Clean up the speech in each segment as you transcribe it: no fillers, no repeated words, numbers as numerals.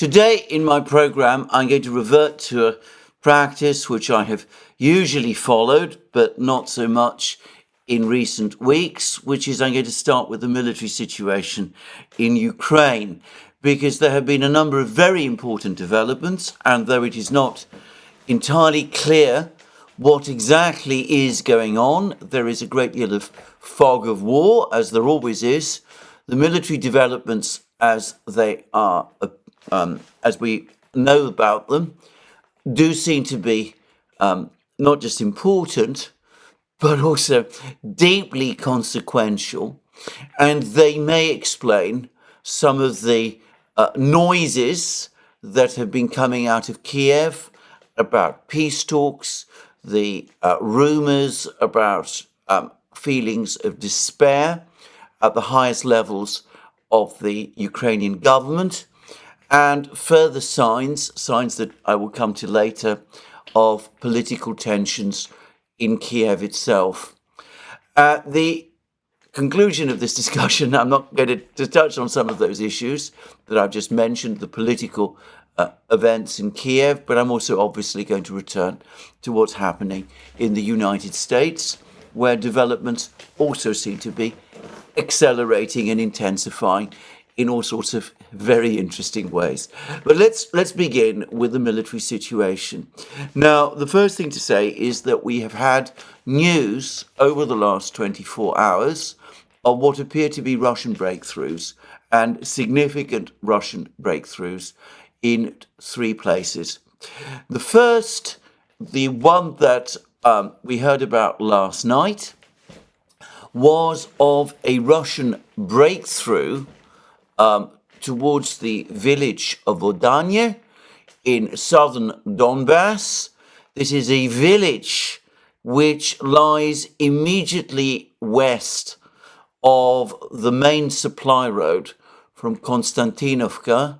Today in my program, I'm going to revert to a practice which I have usually followed, but not so much in recent weeks, which is I'm going to start with the military situation in Ukraine, because there have been a number of very important developments, and though it is not entirely clear what exactly is going on, there is a great deal of fog of war, as there always is. The military developments as they are, as we know about them, do seem to be not just important, but also deeply consequential, and they may explain some of the noises that have been coming out of Kiev about peace talks, the rumours about feelings of despair at the highest levels of the Ukrainian government, and further signs that I will come to later, of political tensions in Kiev itself. At the conclusion of this discussion, I'm not going to touch on some of those issues that I've just mentioned, the political events in Kiev, but I'm also obviously going to return to what's happening in the United States, where developments also seem to be accelerating and intensifying in all sorts of very interesting ways. But let's begin with the military situation. Now, the first thing to say is that we have had news over the last 24 hours of what appear to be Russian breakthroughs, and significant Russian breakthroughs in three places. The first, the one that we heard about last night, was of a Russian breakthrough towards the village of Vodanye in southern Donbass. This is a village which lies immediately west of the main supply road from Konstantinovka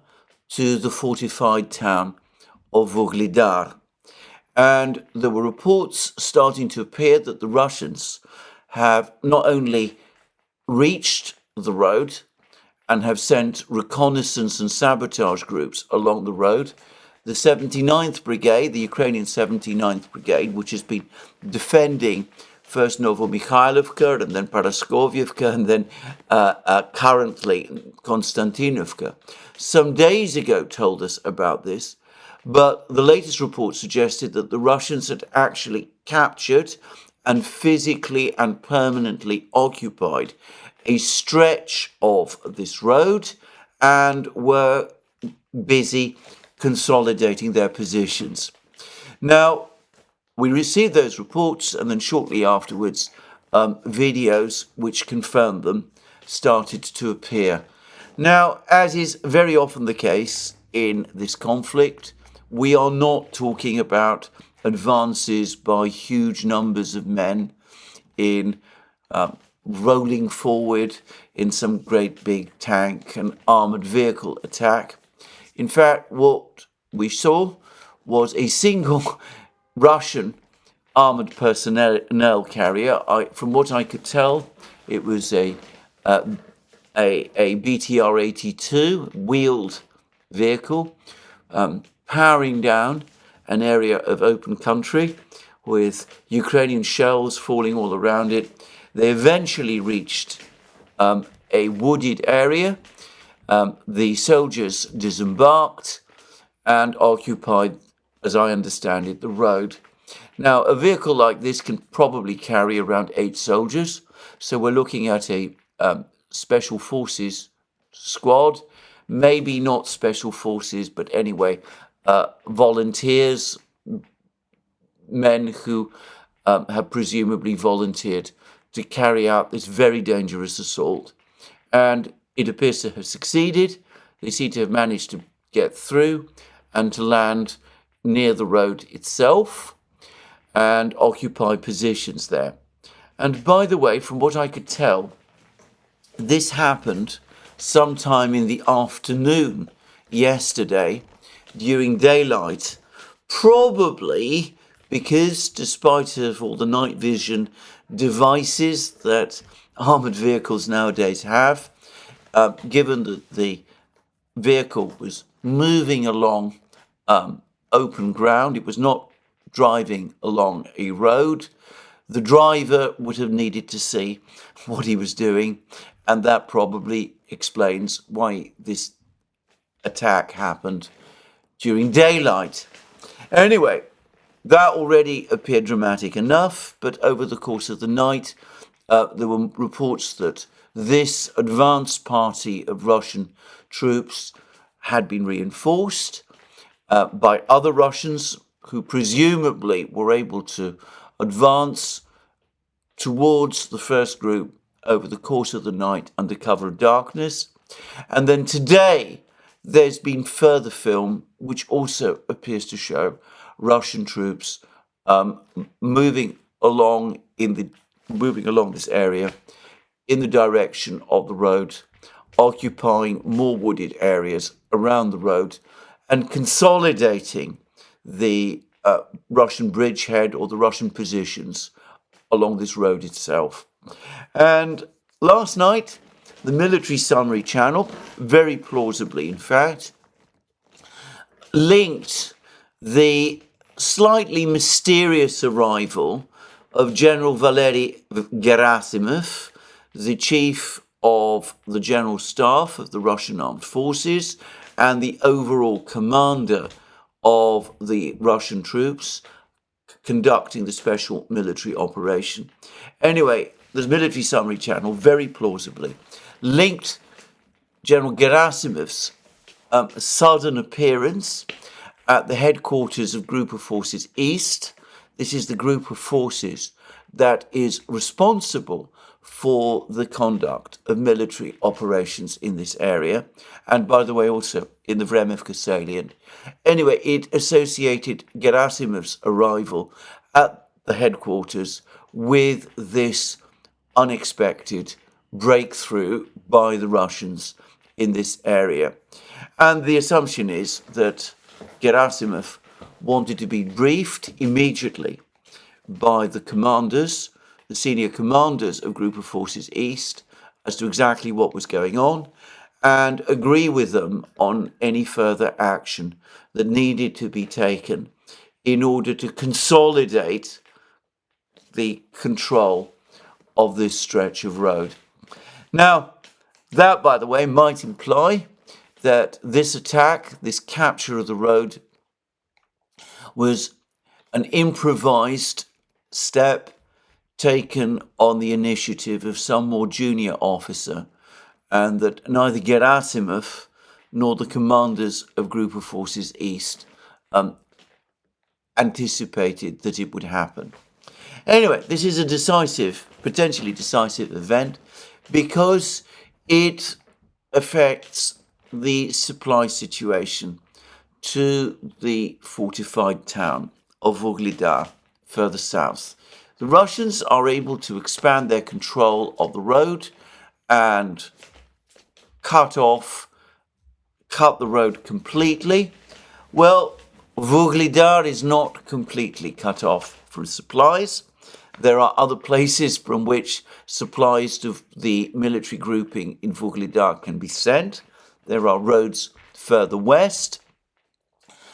to the fortified town of Vuhledar. And there were reports starting to appear that the Russians have not only reached the road and have sent reconnaissance and sabotage groups along the road. The 79th Brigade, the Ukrainian 79th Brigade, which has been defending first Novomikhailivka and then Paraskovyevka and then currently Konstantinovka, some days ago told us about this, but the latest report suggested that the Russians had actually captured and physically and permanently occupied a stretch of this road and were busy consolidating their positions. Now, we received those reports, and then shortly afterwards, videos which confirmed them started to appear. Now, as is very often the case in this conflict, we are not talking about advances by huge numbers of men in rolling forward in some great big tank and armoured vehicle attack. In fact, what we saw was a single Russian armoured personnel carrier. From what I could tell, it was a BTR-82 wheeled vehicle powering down an area of open country with Ukrainian shells falling all around it. They eventually reached a wooded area. The soldiers disembarked and occupied, as I understand it, the road. Now, a vehicle like this can probably carry around 8 soldiers. So we're looking at a special forces squad, maybe not special forces, but anyway, volunteers, men who have presumably volunteered to carry out this very dangerous assault. And it appears to have succeeded. They seem to have managed to get through and to land near the road itself and occupy positions there. And by the way, from what I could tell, this happened sometime in the afternoon yesterday during daylight, probably because despite of all the night vision devices that armoured vehicles nowadays have, given that the vehicle was moving along open ground. It was not driving along a road. The driver would have needed to see what he was doing, and that probably explains why this attack happened during daylight. Anyway, that already appeared dramatic enough, but over the course of the night, there were reports that this advance party of Russian troops had been reinforced by other Russians who presumably were able to advance towards the first group over the course of the night under cover of darkness. And then today, there's been further film which also appears to show Russian troops moving along this area in the direction of the road, occupying more wooded areas around the road and consolidating the Russian bridgehead or the Russian positions along this road itself. And last night, the military summary channel, very plausibly in fact, linked the slightly mysterious arrival of General Valery Gerasimov, the chief of the General Staff of the Russian Armed Forces and the overall commander of the Russian troops conducting the special military operation. Anyway, the military summary channel very plausibly linked General Gerasimov's sudden appearance at the headquarters of Group of Forces East. This is the group of forces that is responsible for the conduct of military operations in this area, and by the way also in the Vremivka salient. Anyway, it associated Gerasimov's arrival at the headquarters with this unexpected breakthrough by the Russians in this area. And the assumption is that Gerasimov wanted to be briefed immediately by the commanders, the senior commanders of Group of Forces East, as to exactly what was going on and agree with them on any further action that needed to be taken in order to consolidate the control of this stretch of road. Now, that, by the way, might imply that this attack, this capture of the road, was an improvised step taken on the initiative of some more junior officer, and that neither Gerasimov nor the commanders of Group of Forces East anticipated that it would happen. Anyway, this is a decisive, potentially decisive event because it affects the supply situation to the fortified town of Vuhledar further south. The Russians are able to expand their control of the road and cut the road completely. Well, Vuhledar is not completely cut off from supplies. There are other places from which supplies to the military grouping in Vuhledar can be sent. There are roads further west.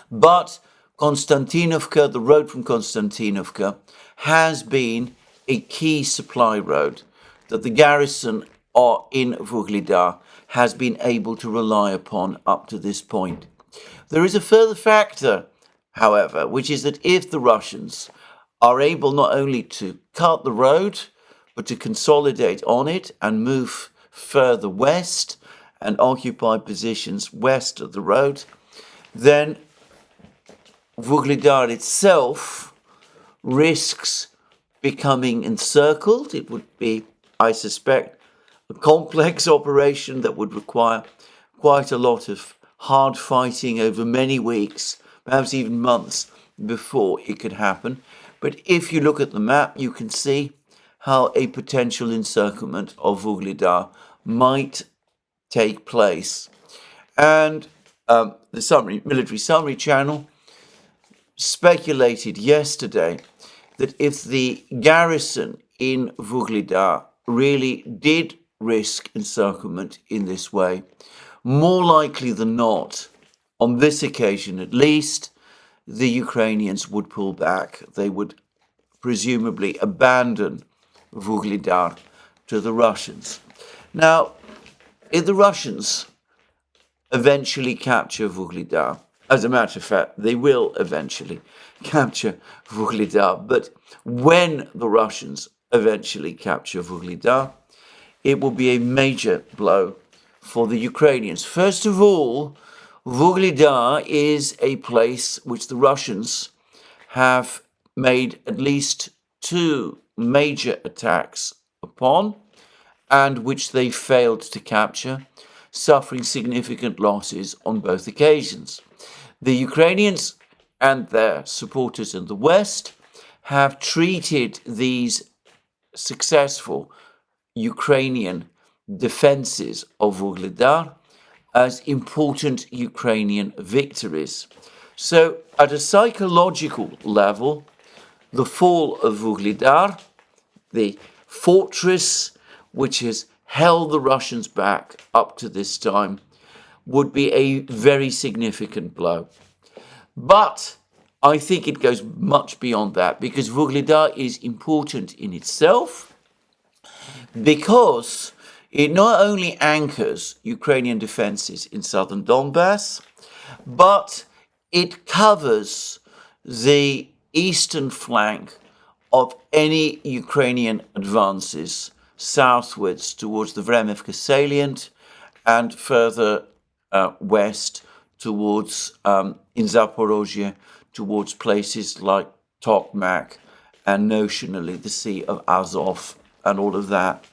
But Konstantinovka, the road from Konstantinovka, has been a key supply road that the garrison in Vuhledar has been able to rely upon up to this point. There is a further factor, however, which is that if the Russians are able not only to cut the road, but to consolidate on it and move further west and occupy positions west of the road, then Vuhledar itself risks becoming encircled. It would be, I suspect, a complex operation that would require quite a lot of hard fighting over many weeks, perhaps even months, before it could happen. But if you look at the map, you can see how a potential encirclement of Vuhledar might take place. And the military summary channel speculated yesterday that if the garrison in Vuhledar really did risk encirclement in this way, more likely than not, on this occasion at least, the Ukrainians would pull back. They would presumably abandon Vuhledar to the Russians. Now, if the Russians eventually capture Vuhledar, as a matter of fact, they will eventually capture Vuhledar, but when the Russians eventually capture Vuhledar, it will be a major blow for the Ukrainians. First of all, Vuhledar is a place which the Russians have made at least 2 major attacks upon, and which they failed to capture, suffering significant losses on both occasions. The Ukrainians and their supporters in the West have treated these successful Ukrainian defenses of Vuhledar as important Ukrainian victories. So at a psychological level, the fall of Vuhledar, the fortress which has held the Russians back up to this time, would be a very significant blow. But I think it goes much beyond that, because Vuhledar is important in itself, because it not only anchors Ukrainian defenses in southern Donbass, but it covers the eastern flank of any Ukrainian advances southwards towards the Vremivka salient and further west towards, in Zaporozhye, towards places like Tokmak and notionally the Sea of Azov and all of that.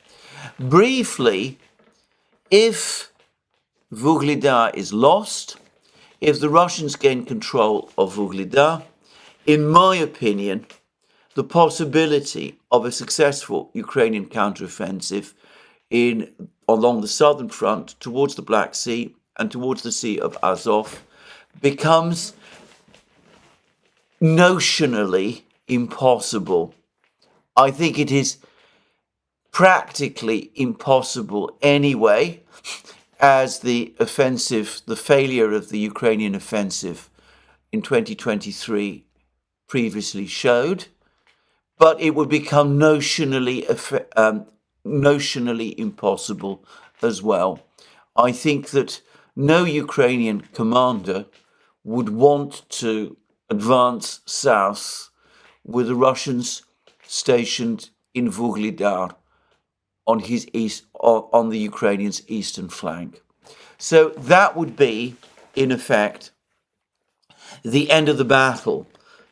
Briefly, if Vuhledar is lost, if the Russians gain control of Vuhledar, in my opinion, the possibility of a successful Ukrainian counteroffensive along the southern front towards the Black Sea and towards the Sea of Azov becomes notionally impossible. I think it is practically impossible anyway, as the failure of the Ukrainian offensive in 2023 previously showed, but it would become notionally impossible as well. I think that no Ukrainian commander would want to advance south with the Russians stationed in Vuhledar on the Ukrainians' eastern flank. So that would be, in effect, the end of the battle,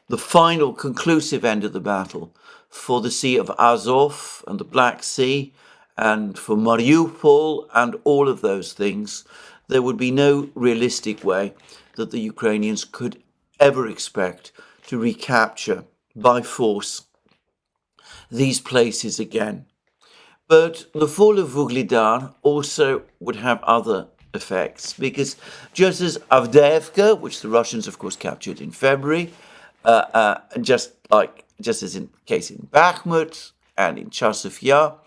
the final conclusive end of the battle for the Sea of Azov and the Black Sea, and for Mariupol and all of those things. There would be no realistic way that the Ukrainians could ever expect to recapture by force these places again. But the fall of Vuhledar also would have other effects, because just as Avdiivka, which the Russians of course captured in February, just as in case in Bakhmut and in Chasov Yar,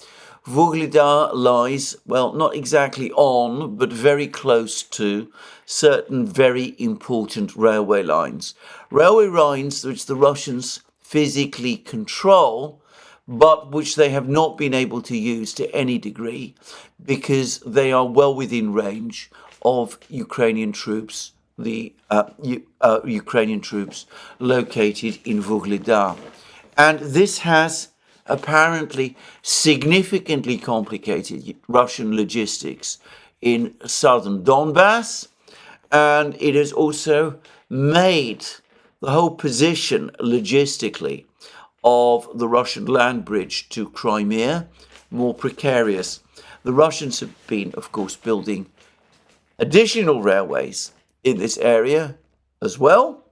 Vuhledar lies, well, not exactly on, but very close to certain very important railway lines. Railway lines which the Russians physically control, but which they have not been able to use to any degree because they are well within range of Ukrainian troops, Ukrainian troops located in Vuhledar. And this has apparently significantly complicated Russian logistics in southern Donbass, and it has also made the whole position logistically of the Russian land bridge to Crimea more precarious. The Russians have been, of course, building additional railways in this area as well,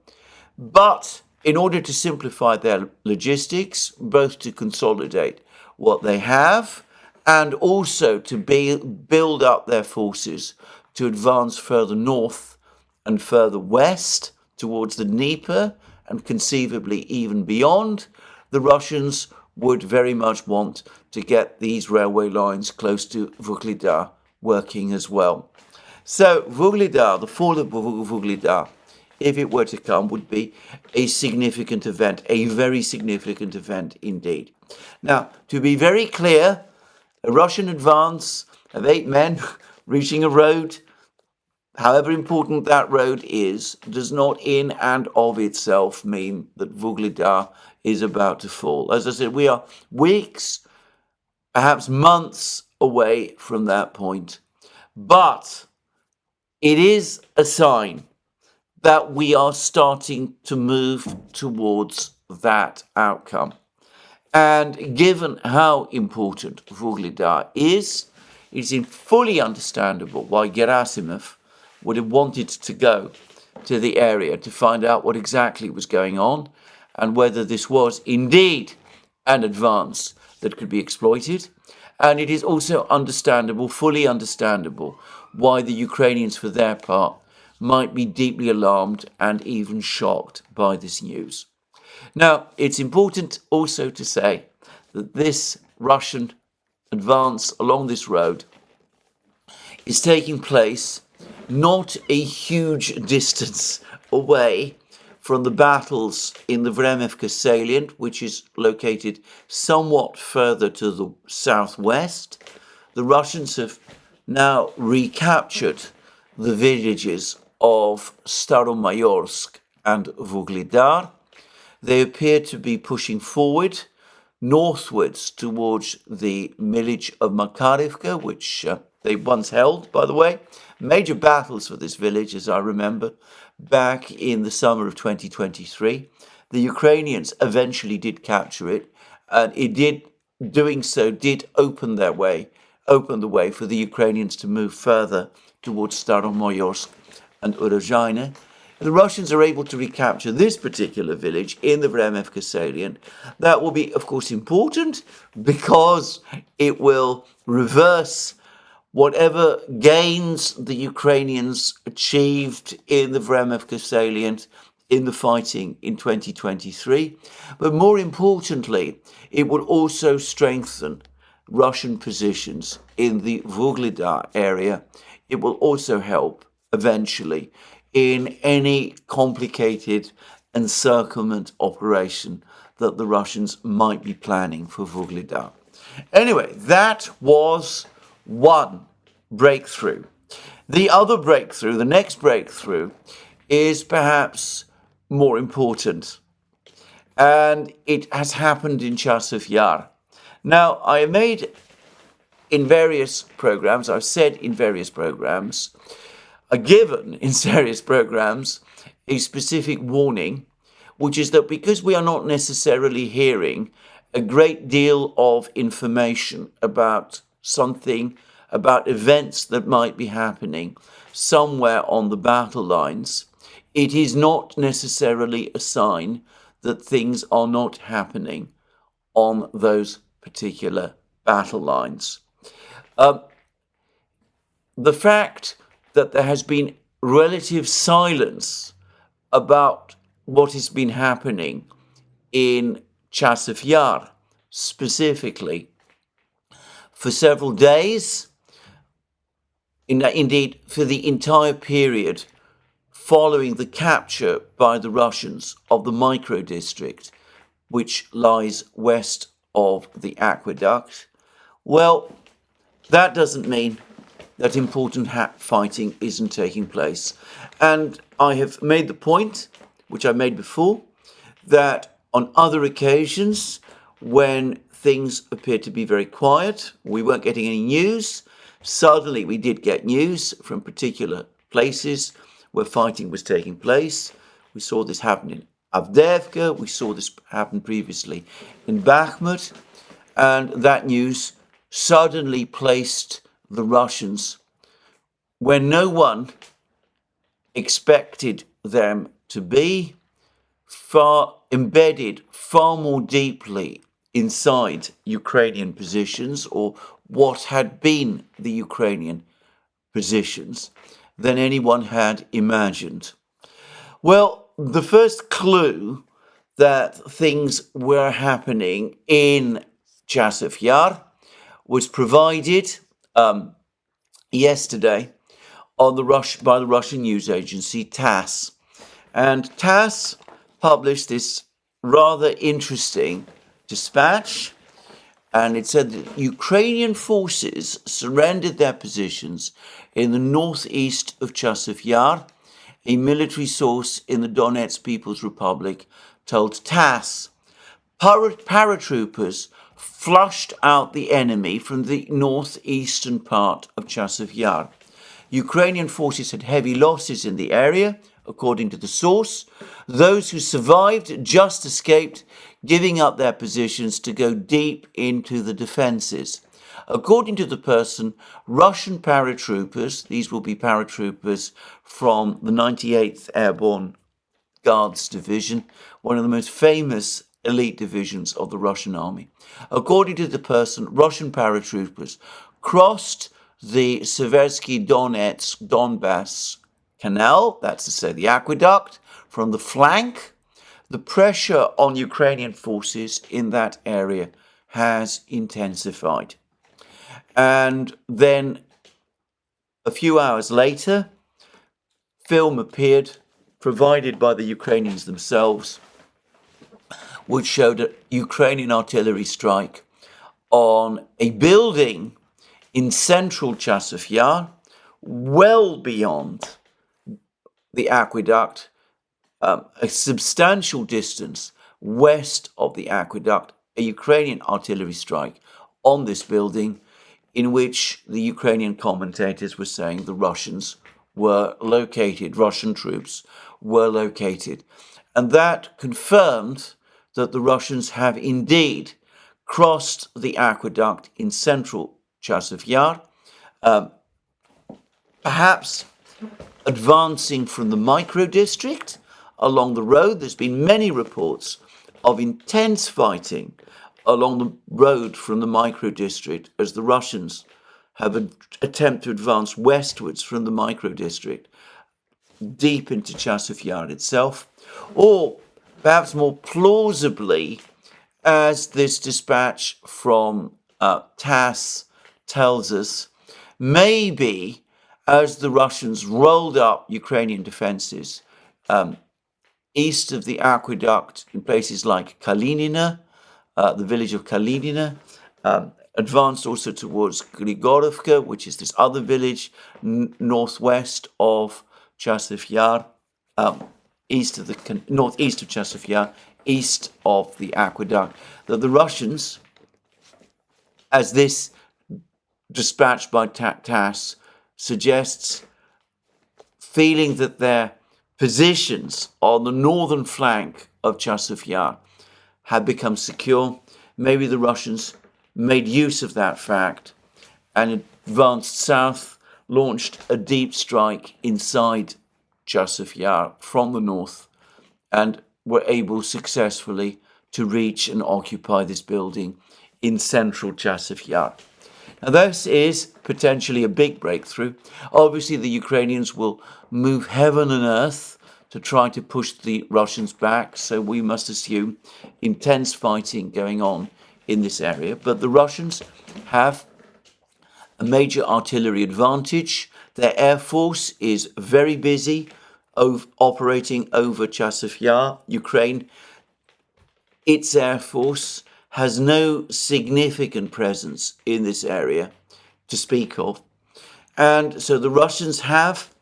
but in order to simplify their logistics, both to consolidate what they have and also to build up their forces to advance further north and further west towards the Dnieper and conceivably even beyond, the Russians would very much want to get these railway lines close to Vuhledar working as well. So Vuglidar, the fall of Vuglidar, if it were to come, would be a significant event, a very significant event indeed. Now, to be very clear, a Russian advance of 8 men reaching a road, however important that road is, does not in and of itself mean that Vuglidar is about to fall. As I said, we are weeks, perhaps months away from that point. But it is a sign that we are starting to move towards that outcome. And given how important Vuglidar is, it's fully understandable why Gerasimov would have wanted to go to the area to find out what exactly was going on and whether this was indeed an advance that could be exploited. And it is also understandable, fully understandable, why the Ukrainians, for their part, might be deeply alarmed and even shocked by this news. Now, it's important also to say that this Russian advance along this road is taking place not a huge distance away from the battles in the Vremivka salient, which is located somewhat further to the southwest. The Russians have now recaptured the villages of Staromayorsk and Vuglidar. They appear to be pushing forward northwards towards the village of Makarivka, which they once held, by the way. Major battles for this village, as I remember, back in the summer of 2023. The Ukrainians eventually did capture it, and doing so did open the way for the Ukrainians to move further towards Staromayorsk and Urozhaine. The Russians are able to recapture this particular village in the Vremivka salient. That will be, of course, important because it will reverse whatever gains the Ukrainians achieved in the Vremivka salient in the fighting in 2023. But more importantly, it will also strengthen Russian positions in the Vuglidar area. It will also help eventually in any complicated encirclement operation that the Russians might be planning for Vuglidar. Anyway, that was one breakthrough. The other breakthrough, the next breakthrough, is perhaps more important. And it has happened in Chasov Yar. Now, I have made in various programs, I've said in various programs, given in various programs a specific warning, which is that because we are not necessarily hearing a great deal of information about something, about events that might be happening somewhere on the battle lines, it is not necessarily a sign that things are not happening on those particular battle lines. The fact that there has been relative silence about what has been happening in Chasiv Yar specifically for several days, indeed for the entire period following the capture by the Russians of the micro-district which lies west of the aqueduct, well, that doesn't mean that important fighting isn't taking place. And I have made the point, which I made before, that on other occasions, when things appeared to be very quiet, we weren't getting any news, suddenly we did get news from particular places where fighting was taking place. We saw this happen in Avdiivka, we saw this happen previously in Bakhmut, and that news suddenly placed the Russians where no one expected them to be, embedded far more deeply inside Ukrainian positions, or what had been the Ukrainian positions, than anyone had imagined. Well, the first clue that things were happening in Chasiv Yar was provided yesterday on by the Russian news agency TASS. And TASS published this rather interesting dispatch, and it said that Ukrainian forces surrendered their positions in the northeast of Chasiv Yar. A military source in the Donetsk People's Republic told TASS paratroopers flushed out the enemy from the northeastern part of Chasiv Yar. Ukrainian forces had heavy losses in the area, according to the source. Those who survived just escaped, giving up their positions to go deep into the defences. According to the person, Russian paratroopers, these will be paratroopers from the 98th Airborne Guards Division, one of the most famous elite divisions of the Russian army. According to the person, Russian paratroopers crossed the Seversky Donbass Canal, that's to say the aqueduct, from the flank. The pressure on Ukrainian forces in that area has intensified. And then a few hours later, film appeared, provided by the Ukrainians themselves, which showed a Ukrainian artillery strike on a building in central Chasiv Yar, well beyond the aqueduct, a substantial distance west of the aqueduct, a Ukrainian artillery strike on this building, in which the Ukrainian commentators were saying the Russians were located, Russian troops were located. And that confirmed that the Russians have indeed crossed the aqueduct in central Chasiv Yar, perhaps advancing from the micro-district along the road. There's been many reports of intense fighting along the road from the micro-district as the Russians have attempted to advance westwards from the micro-district deep into Chasiv Yar itself, or perhaps more plausibly, as this dispatch from TASS tells us, maybe as the Russians rolled up Ukrainian defences east of the aqueduct in places like Kalinina, the village of Kalinina, advanced also towards Grigorovka, which is this other village northwest of Chasiv Yar, northeast of Chasiv Yar, east of the aqueduct, that the Russians, as this dispatch by TASS suggests, feeling that their positions on the northern flank of Chasiv Yar had become secure, maybe the Russians made use of that fact and advanced south, launched a deep strike inside Chasiv Yar from the north, and were able successfully to reach and occupy this building in central Chasiv Yar. Now, this is potentially a big breakthrough. Obviously, the Ukrainians will move heaven and earth to try to push the Russians back, so we must assume intense fighting going on in this area. But the Russians have a major artillery advantage. Their air force is very busy operating over Chasiv Yar. Ukraine, its air force has no significant presence in this area to speak of. And so the Russians have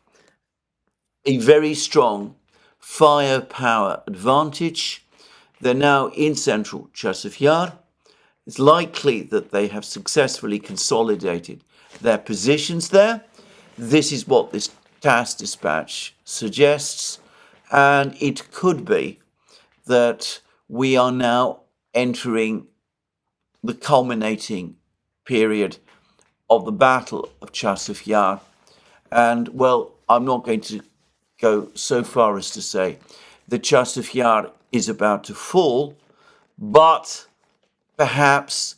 a very strong firepower advantage. They're now in central Chasiv Yar. It's likely that they have successfully consolidated their positions there. This is what this TASS dispatch suggests, and it could be that we are now entering the culminating period of the Battle of Chasiv Yar. And, well, I'm not going to go so far as to say that Chasiv Yar is about to fall, but perhaps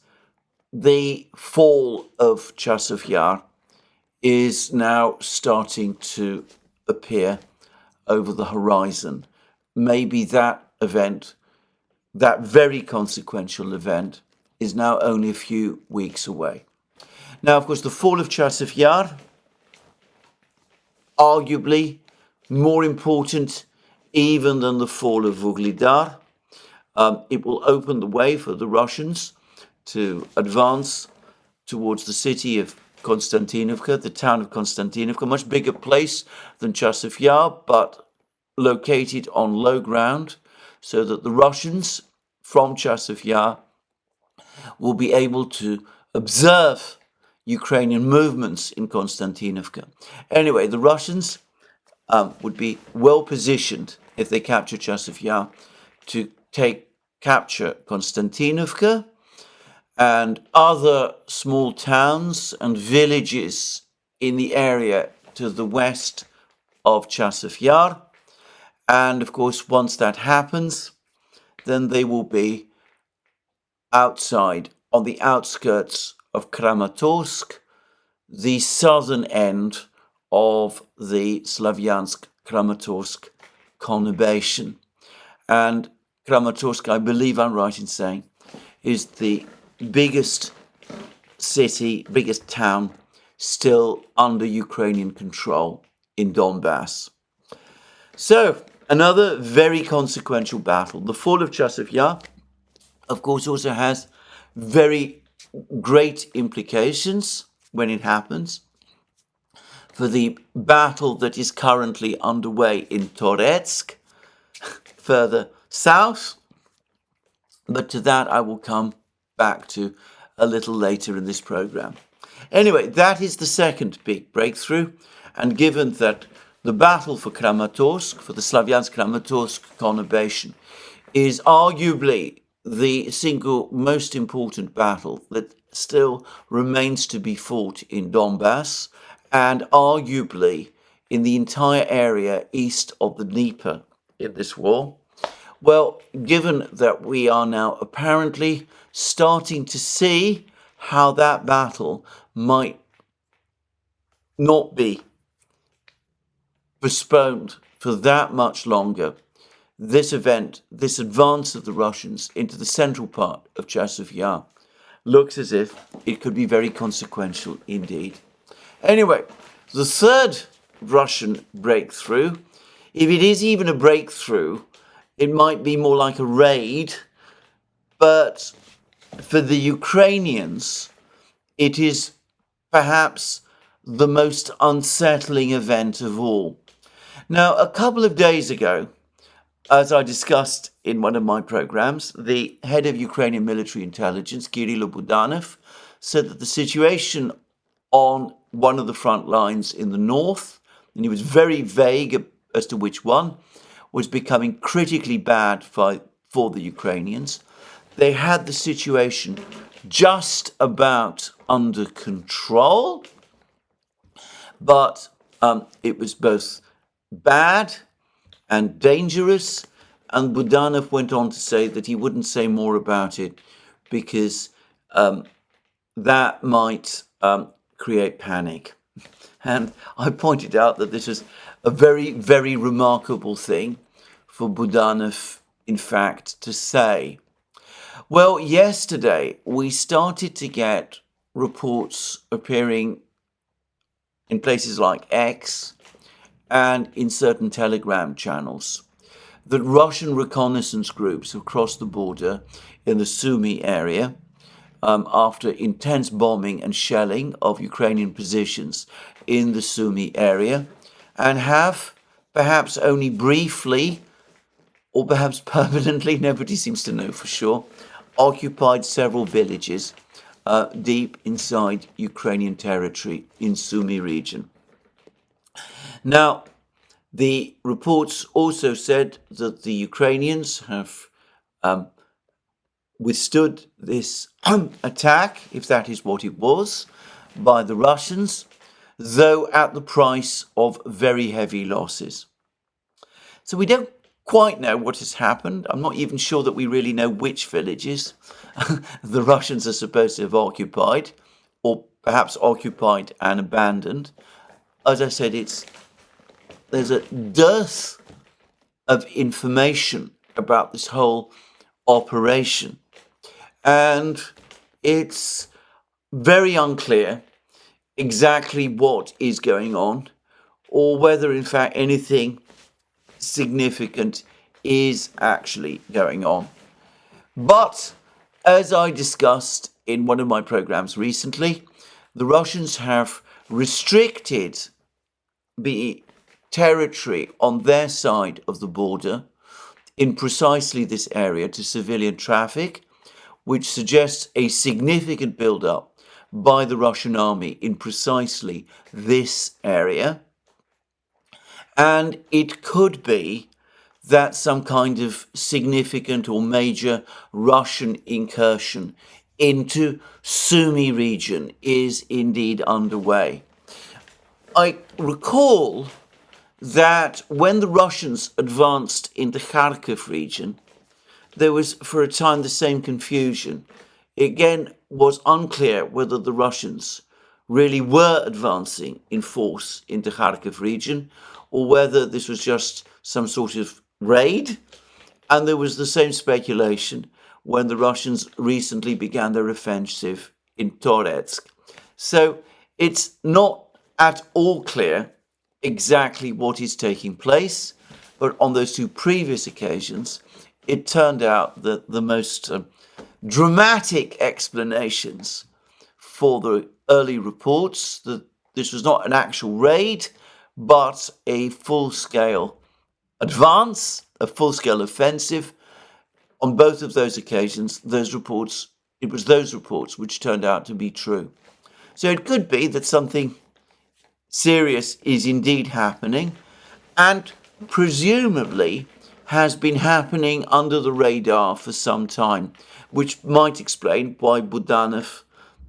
the fall of Chasiv Yar is now starting to appear over the horizon. Maybe that event, that very consequential event, is now only a few weeks away. Now, of course, the fall of Chasiv Yar arguably more important even than the fall of Vuhledar. It will open the way for the Russians to advance towards the city of Konstantinovka, the town of Konstantinovka, a much bigger place than Chasov Yar, but located on low ground, so that the Russians from Chasov Yar will be able to observe Ukrainian movements in Konstantinovka. Anyway, the Russians would be well positioned if they capture Chasov Yar to capture Konstantinovka and other small towns and villages in the area to the west of Chasov Yar. And of course, once that happens, then they will be outside, on the outskirts of Kramatorsk, the southern end of the Slavyansk-Kramatorsk conurbation. And Kramatorsk, I believe I'm right in saying, is the biggest city, biggest town still under Ukrainian control in Donbass. So, another very consequential battle. The fall of Chasov Yar, of course, also has very great implications when it happens for the battle that is currently underway in Toretsk, further south. But to that I will come back to a little later in this program. Anyway, that is the second big breakthrough. And given that the battle for Kramatorsk, for the Slavyansk-Kramatorsk conurbation, is arguably the single most important battle that still remains to be fought in Donbass, and arguably in the entire area east of the Dnieper in this war. Well, given that we are now apparently starting to see how that battle might not be postponed for that much longer, this event, this advance of the Russians into the central part of Chasov Yar, looks as if it could be very consequential indeed. Anyway, the third Russian breakthrough, if it is even a breakthrough, it might be more like a raid, but for the Ukrainians, it is perhaps the most unsettling event of all. Now, a couple of days ago, as I discussed in one of my programs, the head of Ukrainian military intelligence, Kirill Budanov, said that the situation on one of the front lines in the north, and he was very vague as to which one, was becoming critically bad for the Ukrainians. They had the situation just about under control, but it was both bad and dangerous, and Budanov went on to say that he wouldn't say more about it because that might create panic. And I pointed out that this is a very, very remarkable thing for Budanov, in fact, to say. Well, yesterday we started to get reports appearing in places like X and in certain Telegram channels that Russian reconnaissance groups have crossed the border in the Sumy area after intense bombing and shelling of Ukrainian positions in the Sumy area, and have perhaps only briefly or perhaps permanently, nobody seems to know for sure, occupied several villages deep inside Ukrainian territory in Sumy region. Now, the reports also said that the Ukrainians have withstood this attack, if that is what it was, by the Russians, though at the price of very heavy losses. So we don't quite know what has happened. I'm not even sure that we really know which villages the Russians are supposed to have occupied, or perhaps occupied and abandoned. As I said, there's a dearth of information about this whole operation, and it's very unclear exactly what is going on or whether in fact anything significant is actually going on. But as I discussed in one of my programs recently, the Russians have restricted the territory on their side of the border in precisely this area to civilian traffic, which suggests a significant build-up by the Russian army in precisely this area. And it could be that some kind of significant or major Russian incursion into Sumy region is indeed underway. I recall that when the Russians advanced into Kharkiv region, there was for a time the same confusion. It again was unclear whether the Russians really were advancing in force into Kharkiv region or whether this was just some sort of raid. And there was the same speculation when the Russians recently began their offensive in Toretsk. So it's not at all clear exactly what is taking place, but on those two previous occasions, it turned out that the most dramatic explanations for the early reports that this was not an actual raid, but a full-scale advance, a full-scale offensive. On both of those occasions, it was those reports which turned out to be true. So it could be that something serious is indeed happening, and presumably has been happening under the radar for some time, which might explain why Budanov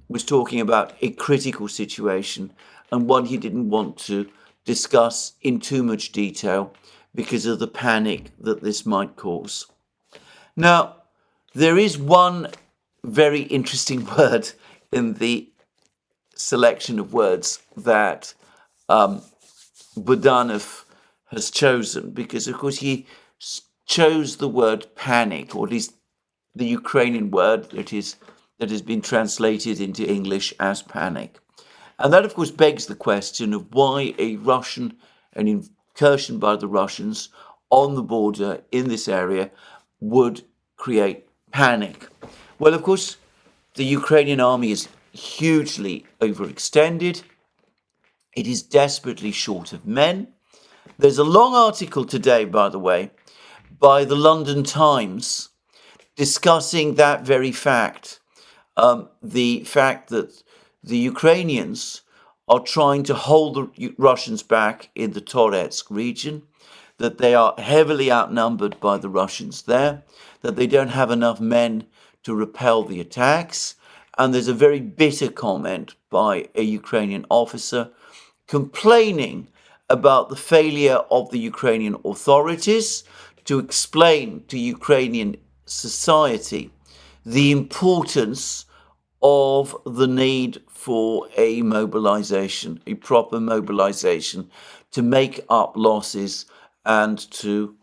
was talking about a critical situation and one he didn't want to discuss in too much detail because of the panic that this might cause. Now, there is one very interesting word in the selection of words that Budanov has chosen, because of course he chose the word panic, or at least the Ukrainian word that has been translated into English as panic. And that of course begs the question of why an incursion by the Russians on the border in this area would create panic. Well, of course, the Ukrainian army is hugely overextended. It is desperately short of men. There's a long article today, by the way, by the London Times discussing that very fact, the fact that the Ukrainians are trying to hold the Russians back in the Toretsk region, that they are heavily outnumbered by the Russians there, that they don't have enough men to repel the attacks. And there's a very bitter comment by a Ukrainian officer complaining about the failure of the Ukrainian authorities to explain to Ukrainian society the importance of the need for a mobilization, a proper mobilization to make up losses and to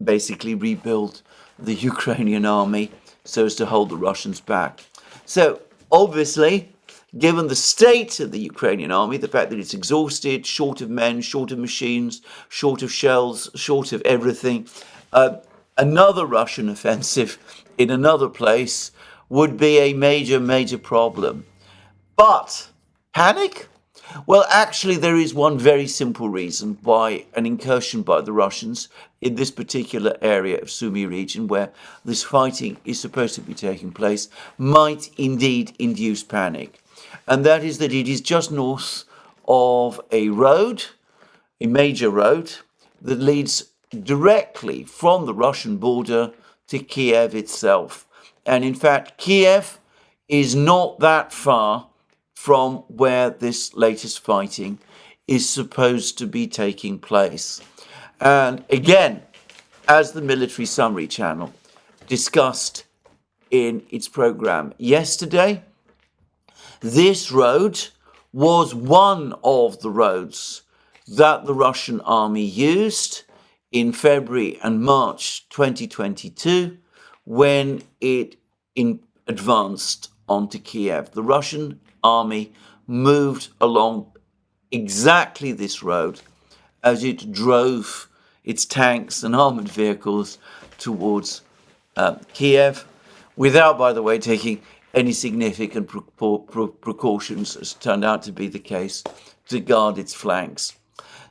basically rebuild the Ukrainian army so as to hold the Russians back. So obviously, given the state of the Ukrainian army, the fact that it's exhausted, short of men, short of machines, short of shells, short of everything, another Russian offensive in another place would be a major, major problem. But panic? Well, actually, there is one very simple reason why an incursion by the Russians in this particular area of Sumy region, where this fighting is supposed to be taking place, might indeed induce panic. And that is that it is just north of a road, a major road, that leads directly from the Russian border to Kiev itself. And in fact, Kiev is not that far from where this latest fighting is supposed to be taking place. And again, as the Military Summary Channel discussed in its program yesterday, this road was one of the roads that the Russian army used in February and March 2022 when it advanced onto Kiev. The Russian army moved along exactly this road as it drove its tanks and armoured vehicles towards Kiev, without, by the way, taking any significant precautions, as turned out to be the case, to guard its flanks.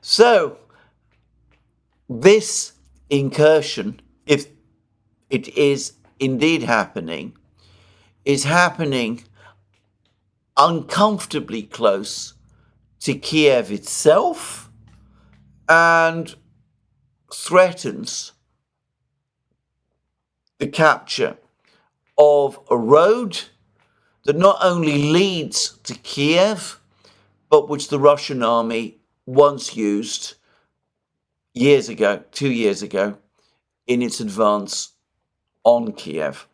So, this incursion, if it is indeed happening, is happening uncomfortably close to Kiev itself and threatens the capture of a road that not only leads to Kiev, but which the Russian army once used years ago, 2 years ago, in its advance on Kiev.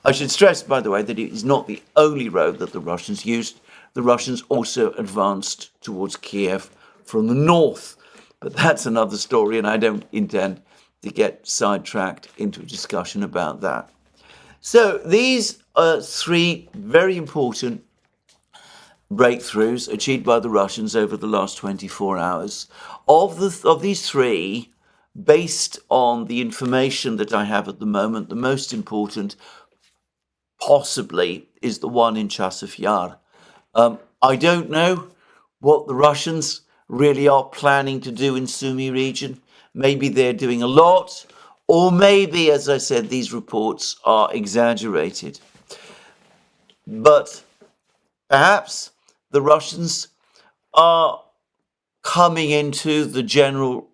I should stress, by the way, that it is not the only road that the Russians used. The Russians also advanced towards Kiev from the north. But that's another story, and I don't intend to get sidetracked into a discussion about that. So these are 3 very important breakthroughs achieved by the Russians over the last 24 hours. Of these 3, based on the information that I have at the moment, the most important possibly is the one in Chasov Yar. I don't know what the Russians really are planning to do in Sumy region. Maybe they're doing a lot, or maybe, as I said, these reports are exaggerated. But perhaps the Russians are coming into the general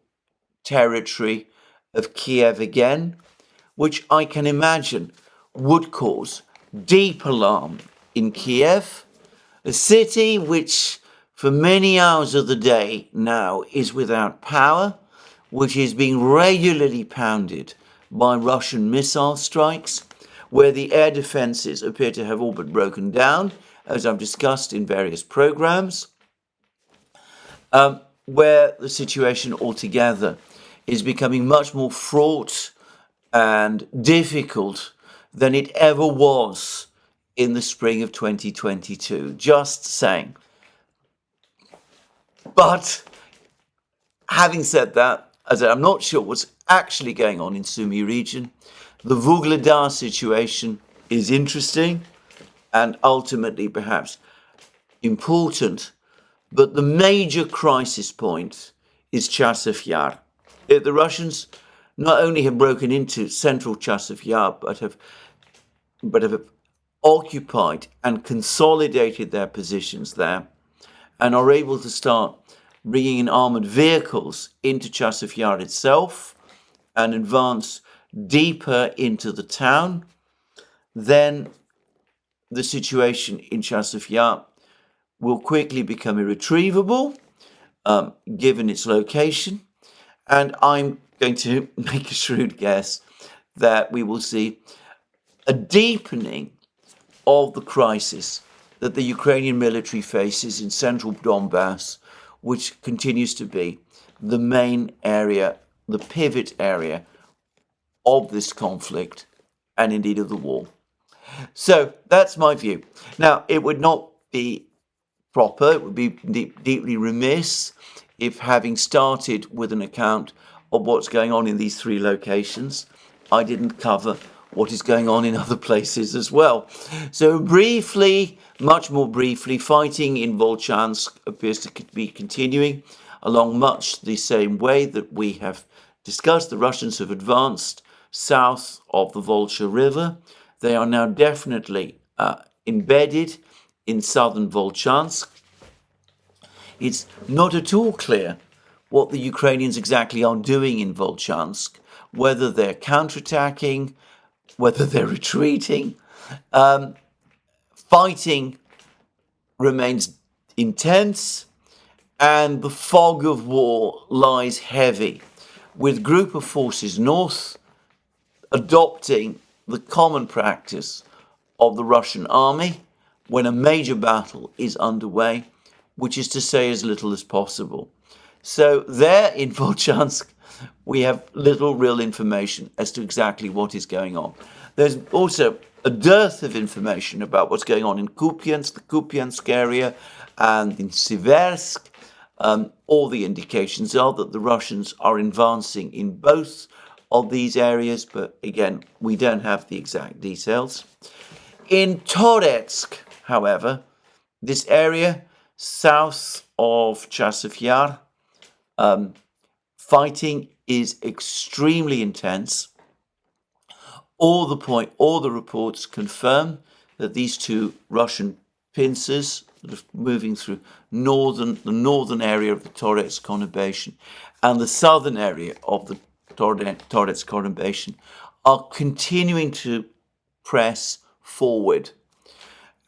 territory of Kiev again, which I can imagine would cause deep alarm in Kiev, a city which for many hours of the day now is without power, which is being regularly pounded by Russian missile strikes, where the air defenses appear to have all but broken down, as I've discussed in various programs, where the situation altogether is becoming much more fraught and difficult than it ever was in the spring of 2022. Just saying. But having said that, as I'm not sure what's actually going on in Sumy region, the Vuhledar situation is interesting and ultimately perhaps important, but the major crisis point is Chasov Yar. The Russians not only have broken into central Chasov Yar, but have occupied and consolidated their positions there and are able to start bringing in armoured vehicles into Chasov Yar itself and advance deeper into the town, then the situation in Chasov Yar will quickly become irretrievable, given its location. And I'm going to make a shrewd guess that we will see a deepening of the crisis that the Ukrainian military faces in central Donbass, which continues to be the main area, the pivot area of this conflict and indeed of the war. So that's my view. Now, it would not be proper, it would be deeply remiss if, having started with an account of what's going on in these 3 locations, I didn't cover what is going on in other places as well. So briefly, much more briefly, fighting in Volchansk appears to be continuing along much the same way that we have discussed. The Russians have advanced south of the Volcha River. They are now definitely embedded in southern Volchansk. It's not at all clear what the Ukrainians exactly are doing in Volchansk, whether they're counterattacking, whether they're retreating. Fighting remains intense, and the fog of war lies heavy, with group of forces north adopting the common practice of the Russian army when a major battle is underway, which is to say as little as possible. So there in Volchansk, we have little real information as to exactly what is going on. There's also a dearth of information about what's going on in Kupiansk, the Kupiansk area, and in Siversk. All the indications are that the Russians are advancing in both of these areas, but again, we don't have the exact details. In Toretsk, however, this area south of Chasov Yar, fighting is extremely intense. All the reports confirm that these two Russian pincers that are moving through the northern area of the Toretsk conurbation and the southern area of the Toretsk conurbation are continuing to press forward.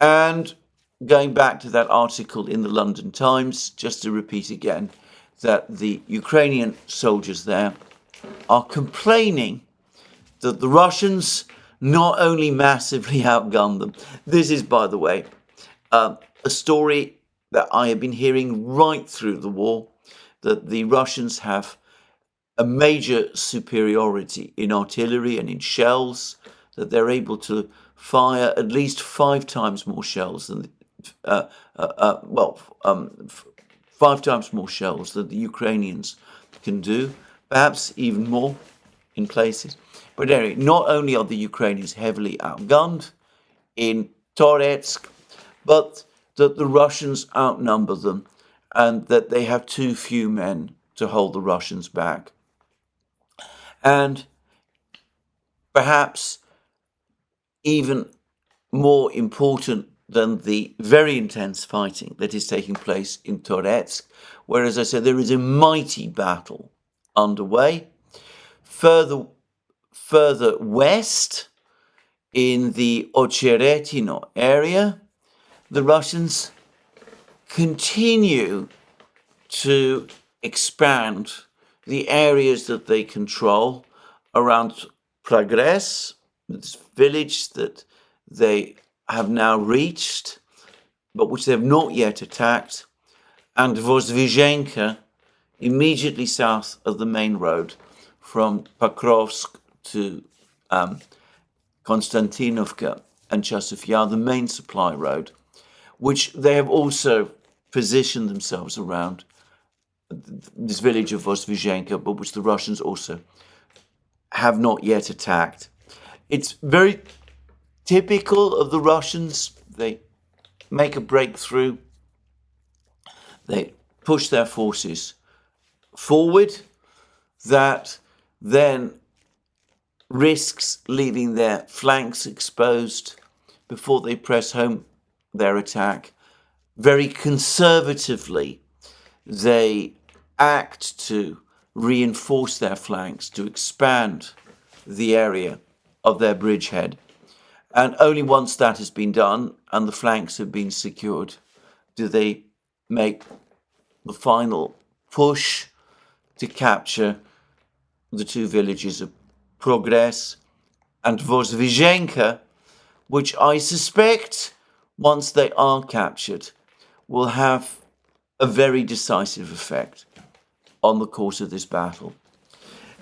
And going back to that article in the London Times, just to repeat again, that the Ukrainian soldiers there are complaining that the Russians not only massively outgun them. This is, by the way, a story that I have been hearing right through the war, that the Russians have a major superiority in artillery and in shells, that they're able to fire at least 5 times more shells than 5 times more shells than the Ukrainians can do, perhaps even more in places. But anyway, not only are the Ukrainians heavily outgunned in Toretsk, but that the Russians outnumber them and that they have too few men to hold the Russians back. And perhaps even more important than the very intense fighting that is taking place in Toretsk, where, as I said, there is a mighty battle underway. Further west, in the Ocheretino area, the Russians continue to expand the areas that they control around Progress, this village that they have now reached, but which they have not yet attacked, and Vozdvizhenka, immediately south of the main road from Pokrovsk to Konstantinovka and Chasov Yar, the main supply road, which they have also positioned themselves around this village of Vozdvizhenka, but which the Russians also have not yet attacked. It's very typical of the Russians. They make a breakthrough, they push their forces forward, that then risks leaving their flanks exposed before they press home their attack. Very conservatively, they act to reinforce their flanks, to expand the area of their bridgehead. And only once that has been done and the flanks have been secured do they make the final push to capture the two villages of Progress and Vozdvizhenka, which I suspect, once they are captured, will have a very decisive effect on the course of this battle.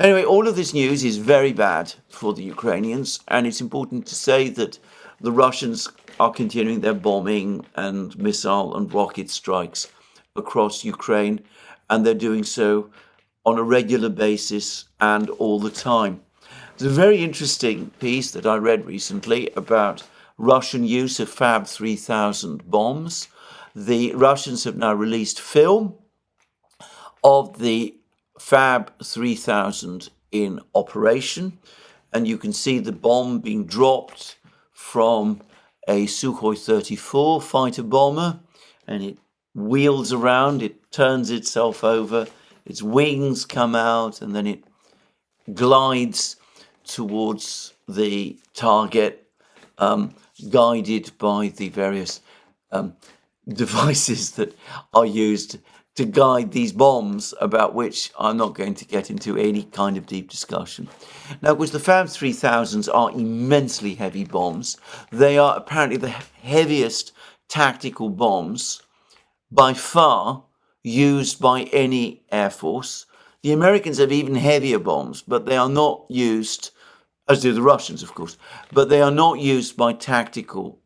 Anyway, all of this news is very bad for the Ukrainians, and it's important to say that the Russians are continuing their bombing and missile and rocket strikes across Ukraine, and they're doing so on a regular basis and all the time. There's a very interesting piece that I read recently about Russian use of Fab 3000 bombs. The Russians have now released film of the Fab 3000 in operation, and you can see the bomb being dropped from a Sukhoi 34 fighter bomber, and it wheels around, it turns itself over, its wings come out, and then it glides towards the target, guided by the various devices that are used to guide these bombs, about which I'm not going to get into any kind of deep discussion. Now, of course, the Fab 3000s are immensely heavy bombs. They are apparently the heaviest tactical bombs by far used by any air force. The Americans have even heavier bombs, but they are not used, as do the Russians, of course, but they are not used by tactical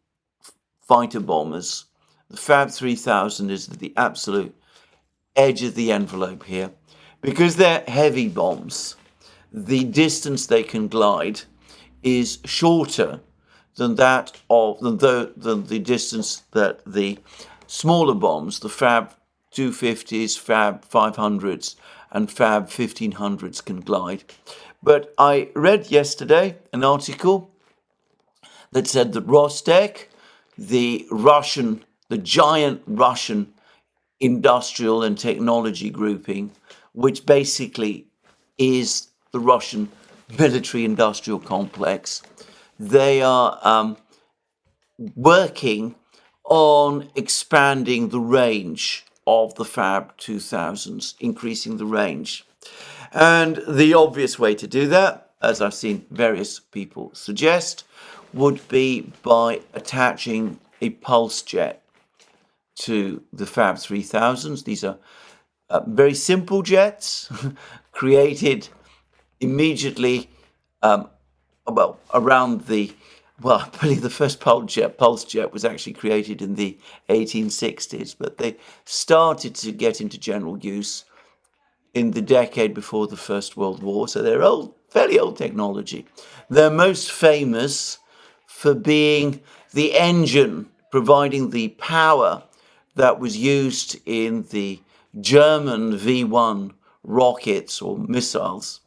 fighter bombers. The Fab 3000 is the absolute edge of the envelope here. Because they're heavy bombs, the distance they can glide is shorter than the distance that the smaller bombs, the Fab 250s, Fab 500s, and Fab 1500s can glide. But I read yesterday an article that said that Rostec, the giant Russian industrial and technology grouping, which basically is the Russian military-industrial complex, they are working on expanding the range of the Fab 2000s, increasing the range. And the obvious way to do that, as I've seen various people suggest, would be by attaching a pulse jet to the Fab 3000s. These are very simple jets created immediately around I believe the first pulse jet was actually created in the 1860s, but they started to get into general use in the decade before the First World War. So they're fairly old technology. They're most famous for being the engine providing the power that was used in the German V1 rockets or missiles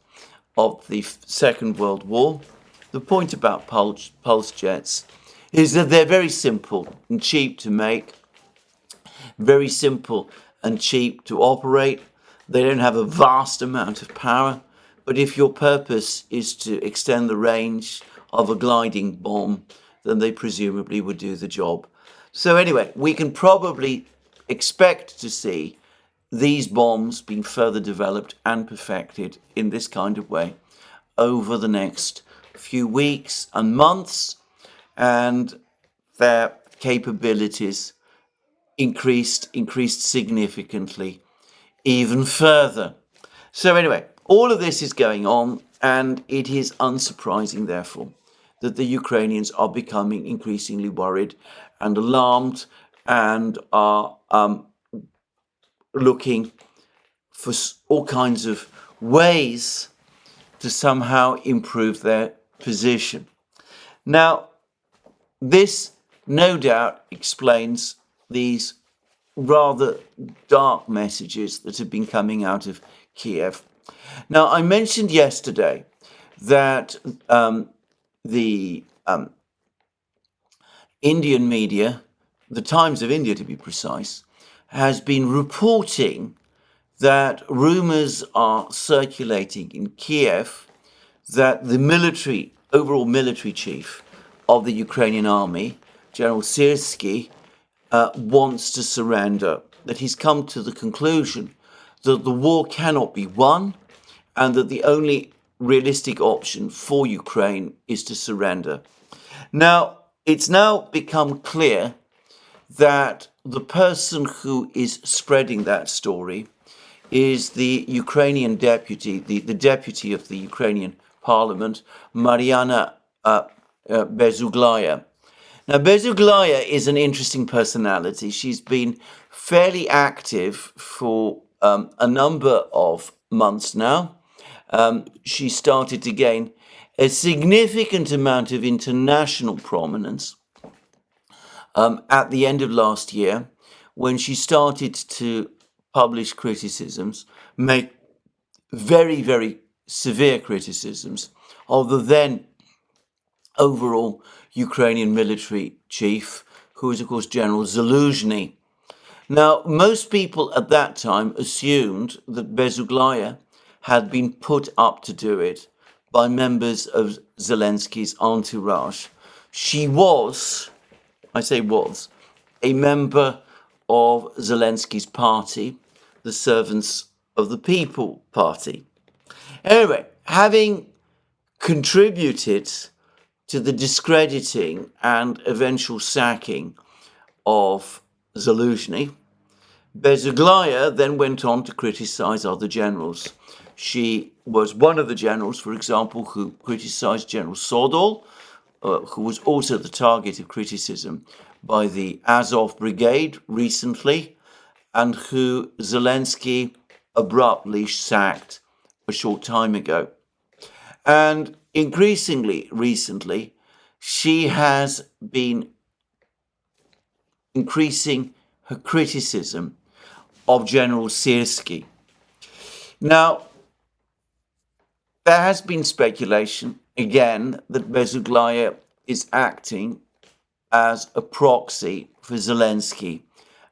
of the Second World War. The point about pulse jets is that they're very simple and cheap to make, very simple and cheap to operate. They don't have a vast amount of power, but if your purpose is to extend the range of a gliding bomb, then they presumably would do the job. So anyway, we can probably expect to see these bombs being further developed and perfected in this kind of way over the next few weeks and months, and their capabilities increased significantly even further. So anyway, all of this is going on, and it is unsurprising, therefore, that the Ukrainians are becoming increasingly worried and alarmed and are looking for all kinds of ways to somehow improve their position. Now, this no doubt explains these rather dark messages that have been coming out of Kiev. Now, I mentioned yesterday that the Indian media, the Times of India to be precise, has been reporting that rumors are circulating in Kiev that the overall military chief of the Ukrainian army, General Syrskyi, wants to surrender, that he's come to the conclusion that the war cannot be won and that the only realistic option for Ukraine is to surrender. Now, it's now become clear that the person who is spreading that story is the Ukrainian deputy, the deputy of the Ukrainian parliament, Mariana Bezuglaya. Now, Bezuglaya is an interesting personality. She's been fairly active for a number of months now. She started to gain a significant amount of international prominence at the end of last year, when she started to publish criticisms, make very, very severe criticisms of the then overall Ukrainian military chief, who is, of course, General Zaluzhny. Now, most people at that time assumed that Bezuglaya had been put up to do it by members of Zelensky's entourage. She was, I say was, a member of Zelensky's party, the Servants of the People party. Anyway, having contributed to the discrediting and eventual sacking of Zaluzhny, Bezuglaya then went on to criticize other generals. She was one of the generals, for example, who criticized General Sodol, who was also the target of criticism by the Azov Brigade recently, and who Zelensky abruptly sacked a short time ago. And increasingly recently, she has been increasing her criticism of General Syrskyi. Now, there has been speculation, again, that Bezuglaia is acting as a proxy for Zelensky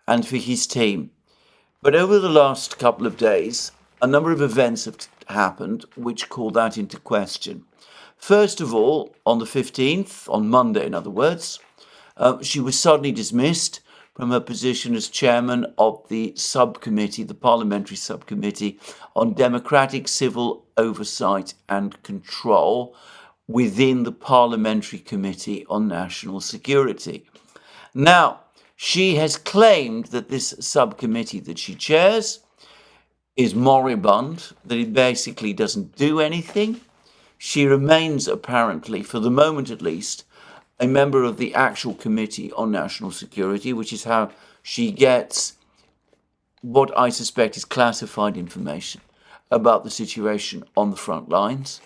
and for his team. But over the last couple of days, a number of events have happened which call that into question. First of all, on the 15th, on Monday in other words, she was suddenly dismissed from her position as chairman of the subcommittee, the parliamentary subcommittee on democratic civil oversight and control within the parliamentary committee on national security. Now, she has claimed that this subcommittee that she chairs is moribund, that it basically doesn't do anything. She remains, apparently, for the moment at least, a member of the actual Committee on National Security, which is how she gets what I suspect is classified information about the situation on the front lines.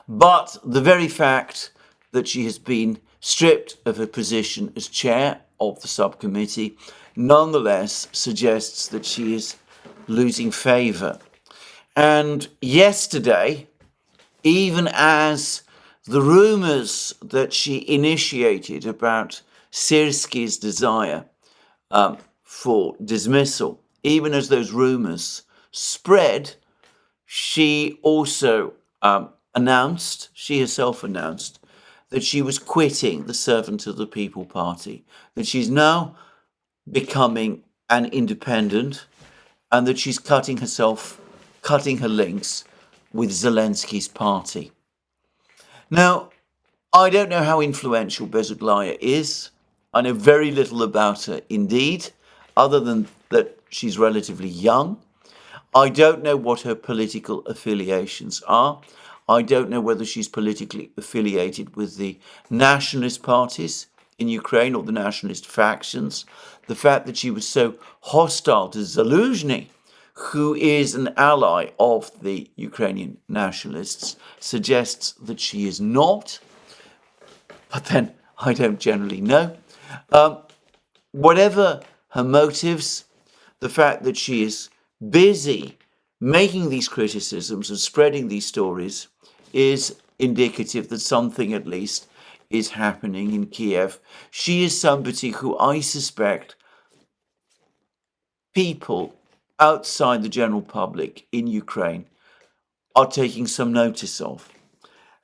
But the very fact that she has been stripped of her position as chair of the subcommittee nonetheless suggests that she is losing favour. And yesterday, even as the rumours that she initiated about Syrskyi's desire for dismissal, even as those rumours spread, she also she herself announced that she was quitting the Servant of the People Party, that she's now becoming an independent, and that she's cutting her links with Zelensky's party. Now, I don't know how influential Bezuglaia is. I know very little about her indeed, other than that she's relatively young. I don't know what her political affiliations are. I don't know whether she's politically affiliated with the nationalist parties in Ukraine or the nationalist factions. The fact that she was so hostile to Zaluzhny, who is an ally of the Ukrainian nationalists, suggests that she is not. But then I don't generally know. Whatever her motives, the fact that she is busy making these criticisms and spreading these stories is indicative that something at least is happening in Kiev. She is somebody who I suspect people outside the general public in Ukraine are taking some notice of.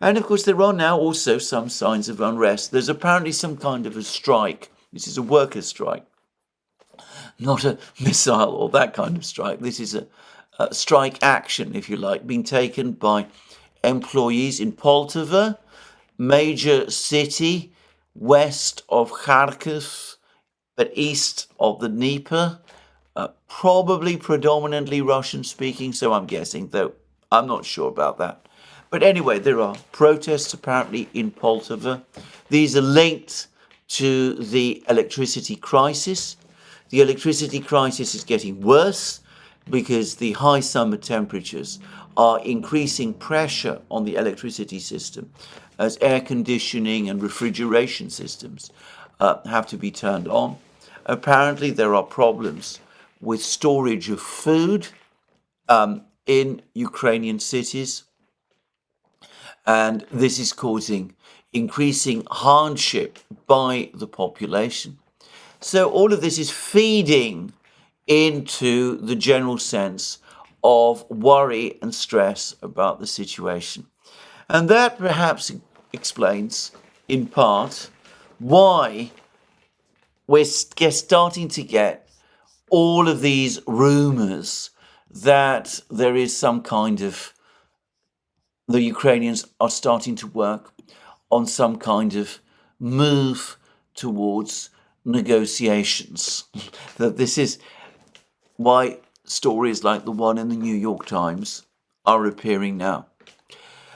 And of course, there are now also some signs of unrest. There's apparently some kind of a strike. This is a workers' strike, not a missile or that kind of strike. This is a strike action, if you like, being taken by employees in Poltava, major city west of Kharkiv, but east of the Dnieper, probably predominantly Russian-speaking, so I'm guessing, though I'm not sure about that. But anyway, there are protests apparently in Poltava. These are linked to the electricity crisis. The electricity crisis is getting worse because the high summer temperatures are increasing pressure on the electricity system as air conditioning and refrigeration systems have to be turned on. Apparently, there are problems with storage of food in Ukrainian cities, and this is causing increasing hardship by the population. So all of this is feeding into the general sense of worry and stress about the situation. And that perhaps explains, in part, why we're starting to get all of these rumours that there is some kind of, the Ukrainians are starting to work on some kind of move towards negotiations. That this is why stories like the one in the New York Times are appearing now.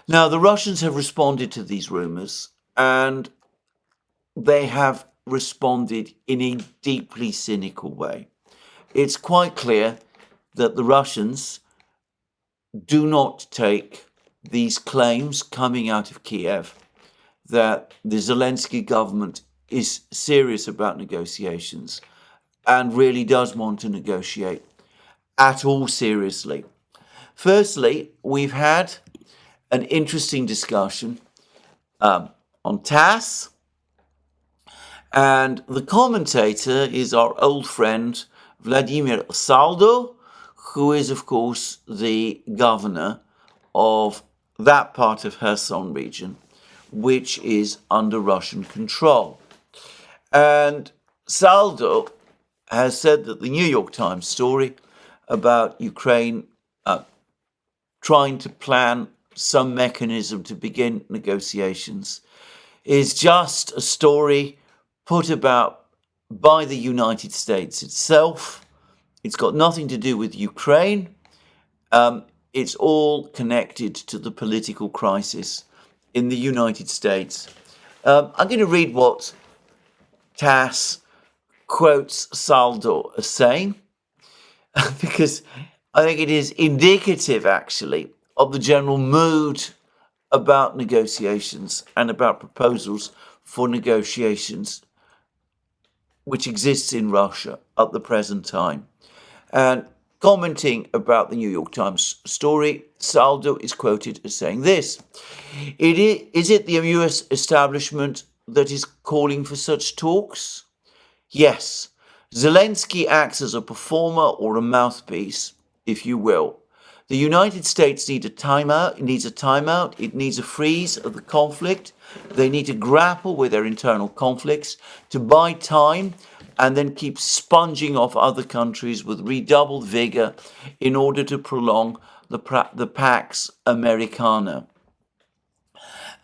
Now, the Russians have responded to these rumours, and they have responded in a deeply cynical way. it's quite clear that the Russians do not take these claims coming out of Kiev that the Zelensky government is serious about negotiations and really does want to negotiate at all seriously. Firstly, we've had an interesting discussion on TASS, and the commentator is our old friend Vladimir Saldo, who is, of course, the governor of that part of Kherson region, which is under Russian control. And Saldo has said that the New York Times story about Ukraine trying to plan some mechanism to begin negotiations is just a story put about by the United States itself. It's got nothing to do with Ukraine. It's all connected to the political crisis in the United States. I'm going to read what TASS quotes Saldo as saying, because I think it is indicative, actually, of the general mood about negotiations and about proposals for negotiations which exists in Russia at the present time. And commenting about the New York Times story, Saldo is quoted as saying this: Is it the US establishment that is calling for such talks? Yes. Zelensky acts as a performer or a mouthpiece, if you will. The United States needs a timeout. It needs a freeze of the conflict. They need to grapple with their internal conflicts, to buy time, and then keep sponging off other countries with redoubled vigor in order to prolong the Pax Americana.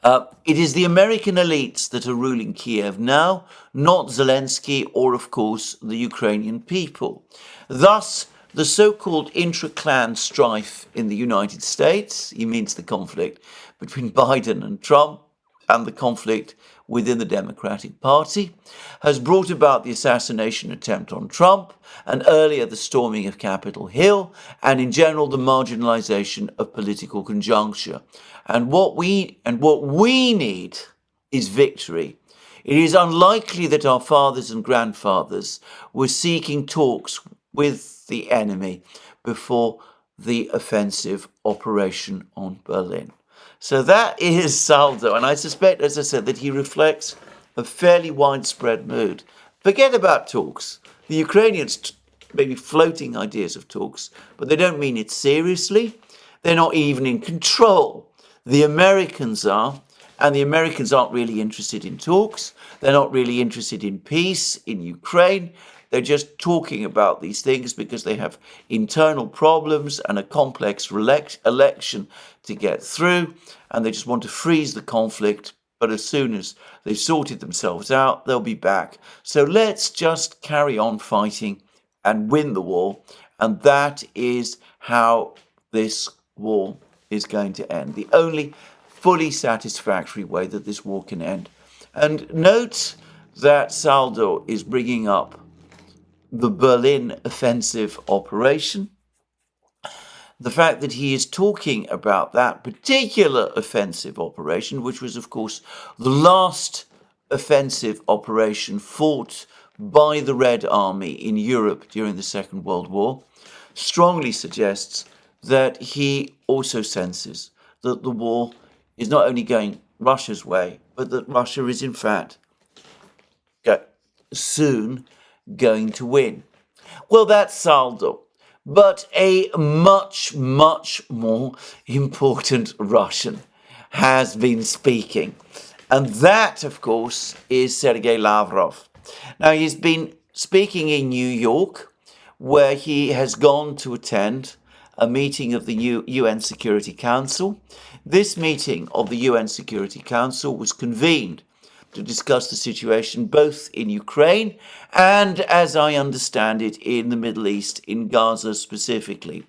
It is the American elites that are ruling Kiev now, not Zelensky or, of course, the Ukrainian people. Thus, the so-called intra-clan strife in the United States, he means the conflict between Biden and Trump and the conflict within the Democratic Party, has brought about the assassination attempt on Trump and earlier the storming of Capitol Hill and in general the marginalization of political conjuncture. And what we need is victory. It is unlikely that our fathers and grandfathers were seeking talks with the enemy before the offensive operation on Berlin. So that is Saldo, and I suspect, as I said, that he reflects a fairly widespread mood. Forget about talks. The Ukrainians may be floating ideas of talks, but they don't mean it seriously. They're not even in control. The Americans are, and the Americans aren't really interested in talks. They're not really interested in peace in Ukraine. They're just talking about these things because they have internal problems and a complex election to get through, and they just want to freeze the conflict. But as soon as they've sorted themselves out, they'll be back. So let's just carry on fighting and win the war. And that is how this war is going to end. The only fully satisfactory way that this war can end. And note that Saldo is bringing up the Berlin offensive operation. The fact that he is talking about that particular offensive operation, which was, of course, the last offensive operation fought by the Red Army in Europe during the Second World War, strongly suggests that he also senses that the war is not only going Russia's way, but that Russia is, in fact, soon going to win. Well, that's Saldo. But a much, much more important Russian has been speaking. And that, of course, is Sergei Lavrov. Now, he's been speaking in New York, where he has gone to attend a meeting of the UN Security Council. This meeting of the UN Security Council was convened to discuss the situation both in Ukraine and, as I understand it, in the Middle East, in Gaza specifically.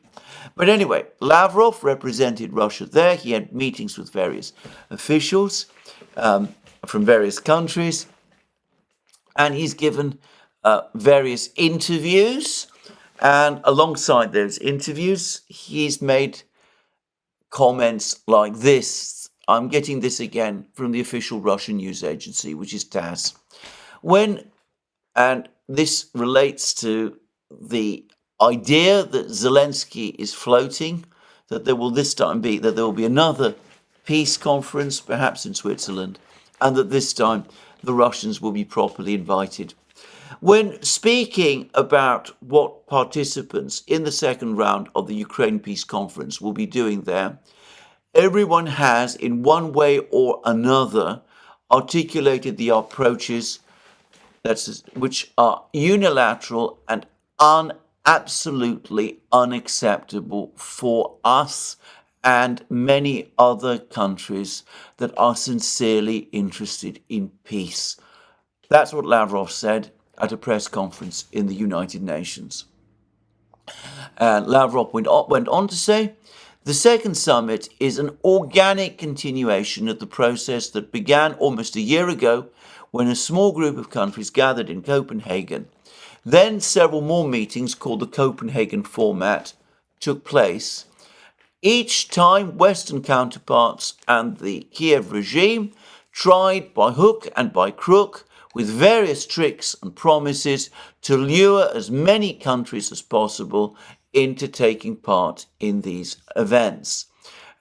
But anyway, Lavrov represented Russia there. He had meetings with various officials from various countries, and he's given various interviews. And alongside those interviews, he's made comments like this. I'm getting this again from the official Russian news agency, which is TASS. And this relates to the idea that Zelensky is floating, that there will be another peace conference, perhaps in Switzerland, and that this time the Russians will be properly invited. When speaking about what participants in the second round of the Ukraine Peace Conference will be doing there, everyone has, in one way or another, articulated the approaches which are unilateral and absolutely unacceptable for us and many other countries that are sincerely interested in peace. That's what Lavrov said at a press conference in the United Nations. And Lavrov went on to say, the second summit is an organic continuation of the process that began almost a year ago when a small group of countries gathered in Copenhagen. Then several more meetings called the Copenhagen format took place. Each time Western counterparts and the Kiev regime tried by hook and by crook with various tricks and promises to lure as many countries as possible into taking part in these events.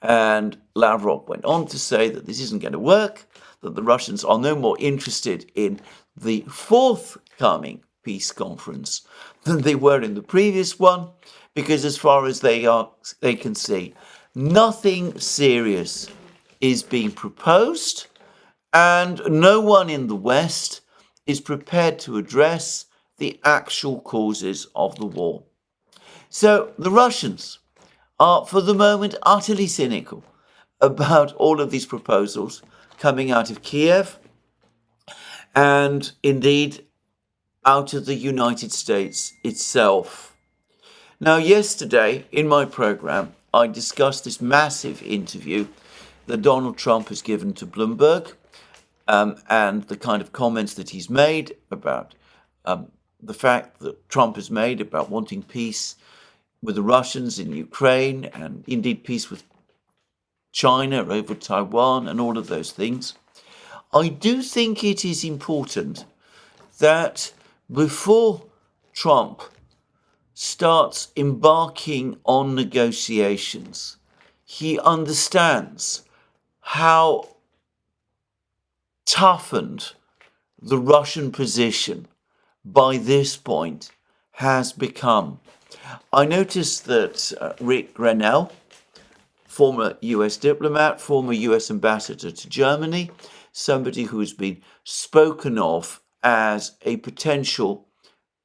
And Lavrov went on to say that this isn't going to work, that the Russians are no more interested in the forthcoming peace conference than they were in the previous one, because as far as they can see, nothing serious is being proposed, and no one in the West is prepared to address the actual causes of the war. So the Russians are, for the moment, utterly cynical about all of these proposals coming out of Kiev and indeed out of the United States itself. Now, yesterday in my program, I discussed this massive interview that Donald Trump has given to Bloomberg, and the kind of comments that he's made about the fact that Trump has made about wanting peace with the Russians in Ukraine and indeed peace with China over Taiwan and all of those things. I do think it is important that before Trump starts embarking on negotiations, he understands how toughened the Russian position by this point has become. I noticed that Rick Grenell, former US diplomat, former US ambassador to Germany, somebody who has been spoken of as a potential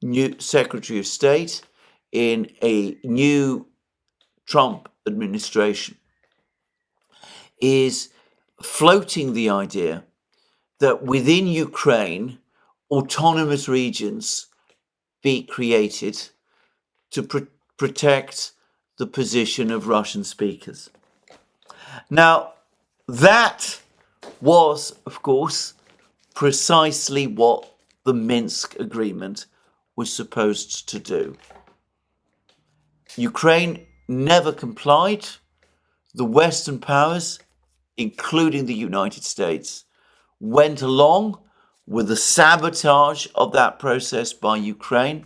new Secretary of State in a new Trump administration, is floating the idea that within Ukraine, autonomous regions be created to protect the position of Russian speakers. Now, that was, of course, precisely what the Minsk agreement was supposed to do. Ukraine never complied. The Western powers, including the United States, went along with the sabotage of that process by Ukraine.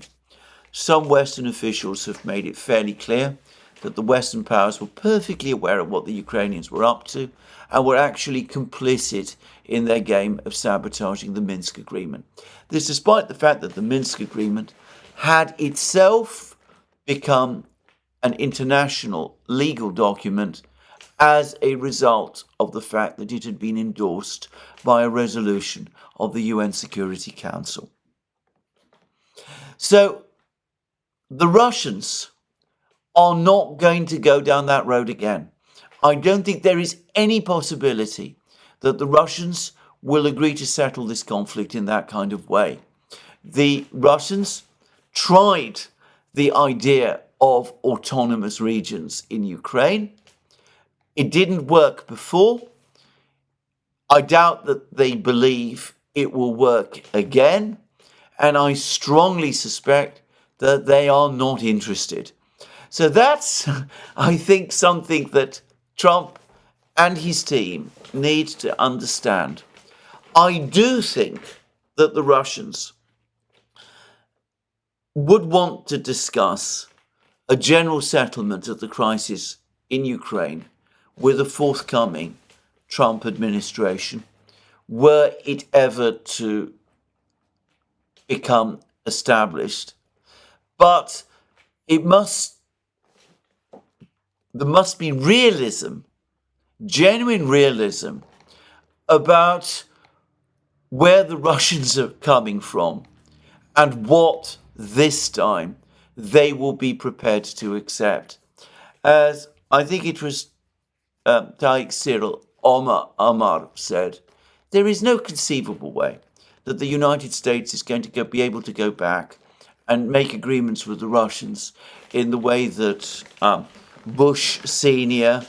Some Western officials have made it fairly clear that the Western powers were perfectly aware of what the Ukrainians were up to and were actually complicit in their game of sabotaging the Minsk agreement. This despite the fact that the Minsk agreement had itself become an international legal document as a result of the fact that it had been endorsed by a resolution of the UN Security Council. So the Russians are not going to go down that road again. I don't think there is any possibility that the Russians will agree to settle this conflict in that kind of way. The Russians tried the idea of autonomous regions in Ukraine. It didn't work before. I doubt that they believe it will work again. And I strongly suspect that they are not interested. So that's, I think, something that Trump and his team need to understand. I do think that the Russians would want to discuss a general settlement of the crisis in Ukraine with a forthcoming Trump administration, were it ever to become established. But there must be realism, genuine realism, about where the Russians are coming from and what this time they will be prepared to accept. As I think it was Taik Cyril Omar said, there is no conceivable way that the United States is going to be able to go back and make agreements with the Russians in the way that Bush Sr.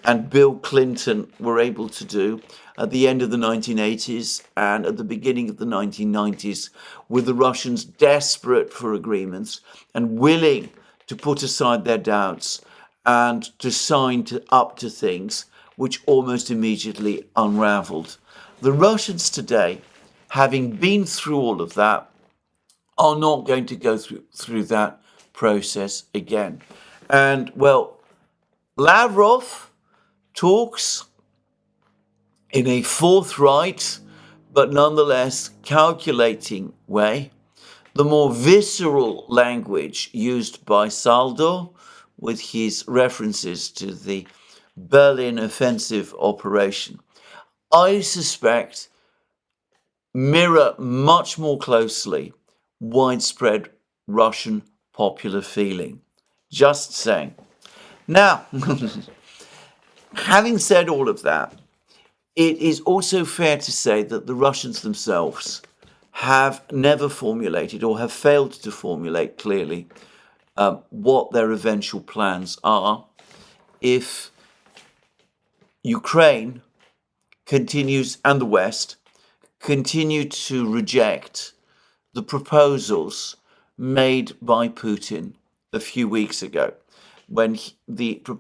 and Bill Clinton were able to do at the end of the 1980s and at the beginning of the 1990s, with the Russians desperate for agreements and willing to put aside their doubts and to sign up to things which almost immediately unraveled. The Russians today, having been through all of that, are not going to go through that process again. And, well, Lavrov talks in a forthright but nonetheless calculating way. The more visceral language used by Saldo, with his references to the Berlin offensive operation, I suspect mirror much more closely widespread Russian popular feeling. Just saying. Now, having said all of that, it is also fair to say that the Russians themselves have never formulated or have failed to formulate clearly what their eventual plans are if Ukraine continues, and the West, continue to reject the proposals made by Putin a few weeks ago. When these are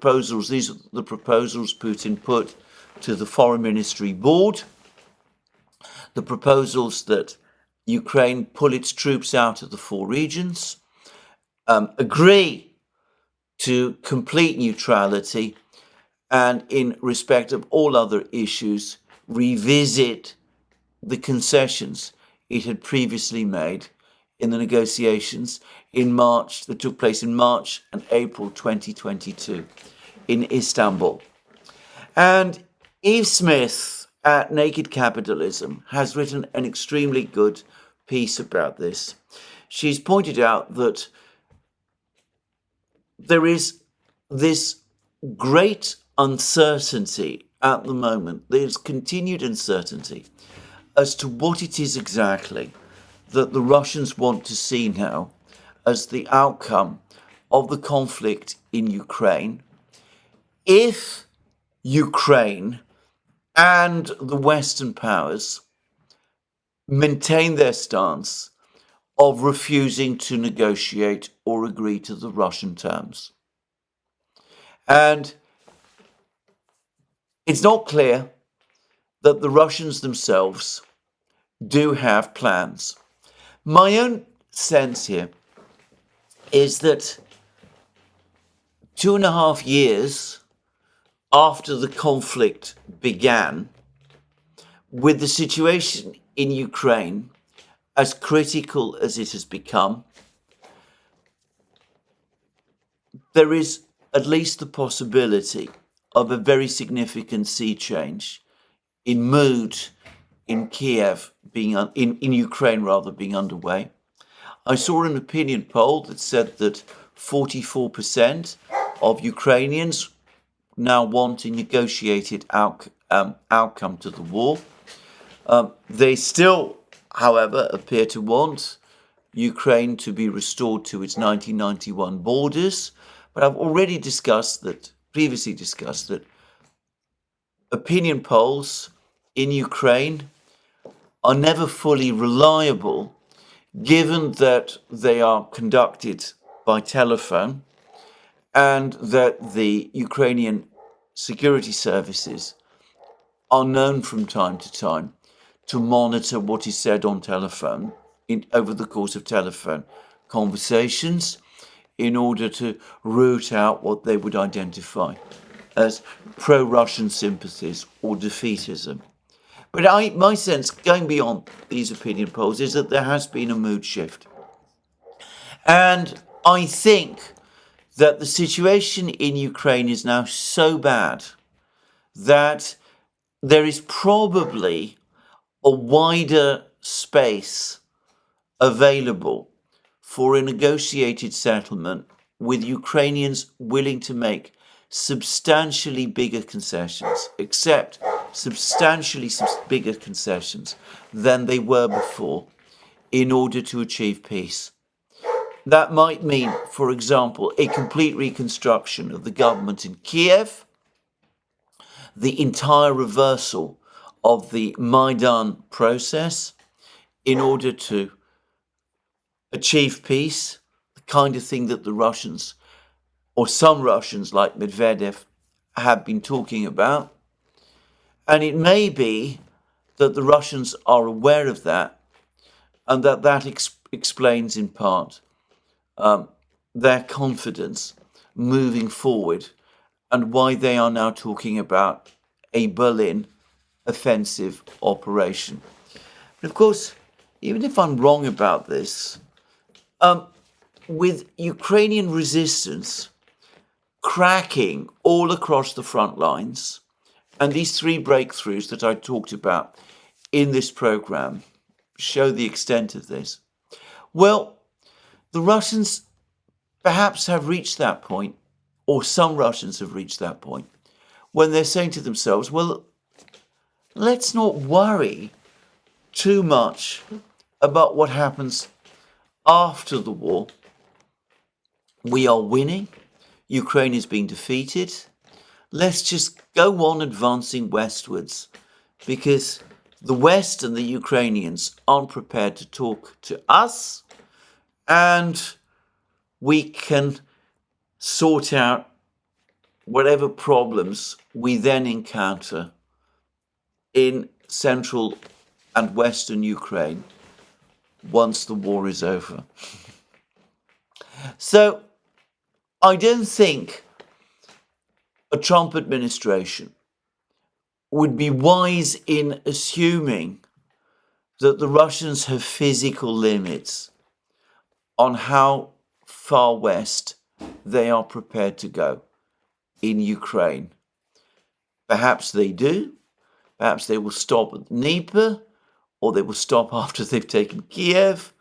the proposals Putin put to the Foreign Ministry Board, the proposals that Ukraine pull its troops out of the 4 regions, agree to complete neutrality, and in respect of all other issues, revisit the concessions it had previously made in the negotiations that took place in March and April 2022 in Istanbul. And Eve Smith at Naked Capitalism has written an extremely good piece about this. She's pointed out that there is this great uncertainty at the moment. There's continued uncertainty as to what it is exactly that the Russians want to see now as the outcome of the conflict in Ukraine. If Ukraine and the Western powers maintain their stance of refusing to negotiate or agree to the Russian terms. And it's not clear that the Russians themselves do have plans. My own sense here is that 2.5 years after the conflict began, with the situation in Ukraine as critical as it has become, there is at least the possibility of a very significant sea change in mood in Kiev in Ukraine being underway. I saw an opinion poll that said that 44% of Ukrainians now want a negotiated outcome to the war. They still, however, appear to want Ukraine to be restored to its 1991 borders. But I've already previously discussed that opinion polls in Ukraine are never fully reliable, given that they are conducted by telephone and that the Ukrainian security services are known from time to time to monitor what is said on telephone over the course of telephone conversations in order to root out what they would identify as pro-Russian sympathies or defeatism. But my sense, going beyond these opinion polls, is that there has been a mood shift. And I think that the situation in Ukraine is now so bad that there is probably a wider space available for a negotiated settlement with Ukrainians willing to make substantially bigger concessions, accept substantially bigger concessions than they were before in order to achieve peace. That might mean, for example, a complete reconstruction of the government in Kiev, the entire reversal of the Maidan process in order to achieve peace, the kind of thing that the Russians, or some Russians like Medvedev, have been talking about. And it may be that the Russians are aware of that, and that explains in part their confidence moving forward and why they are now talking about a Berlin offensive operation. But of course, even if I'm wrong about this, with Ukrainian resistance cracking all across the front lines, and these three breakthroughs that I talked about in this program show the extent of this. Well, the Russians perhaps have reached that point, or some Russians have reached that point, when they're saying to themselves, well, let's not worry too much about what happens after the war. We are winning. Ukraine is being defeated. Let's just go on advancing westwards, because the West and the Ukrainians aren't prepared to talk to us, and we can sort out whatever problems we then encounter in central and western Ukraine once the war is over. So I don't think a Trump administration would be wise in assuming that the Russians have physical limits on how far west they are prepared to go in Ukraine. Perhaps they do. Perhaps they will stop at Dnieper, or they will stop after they've taken Kiev,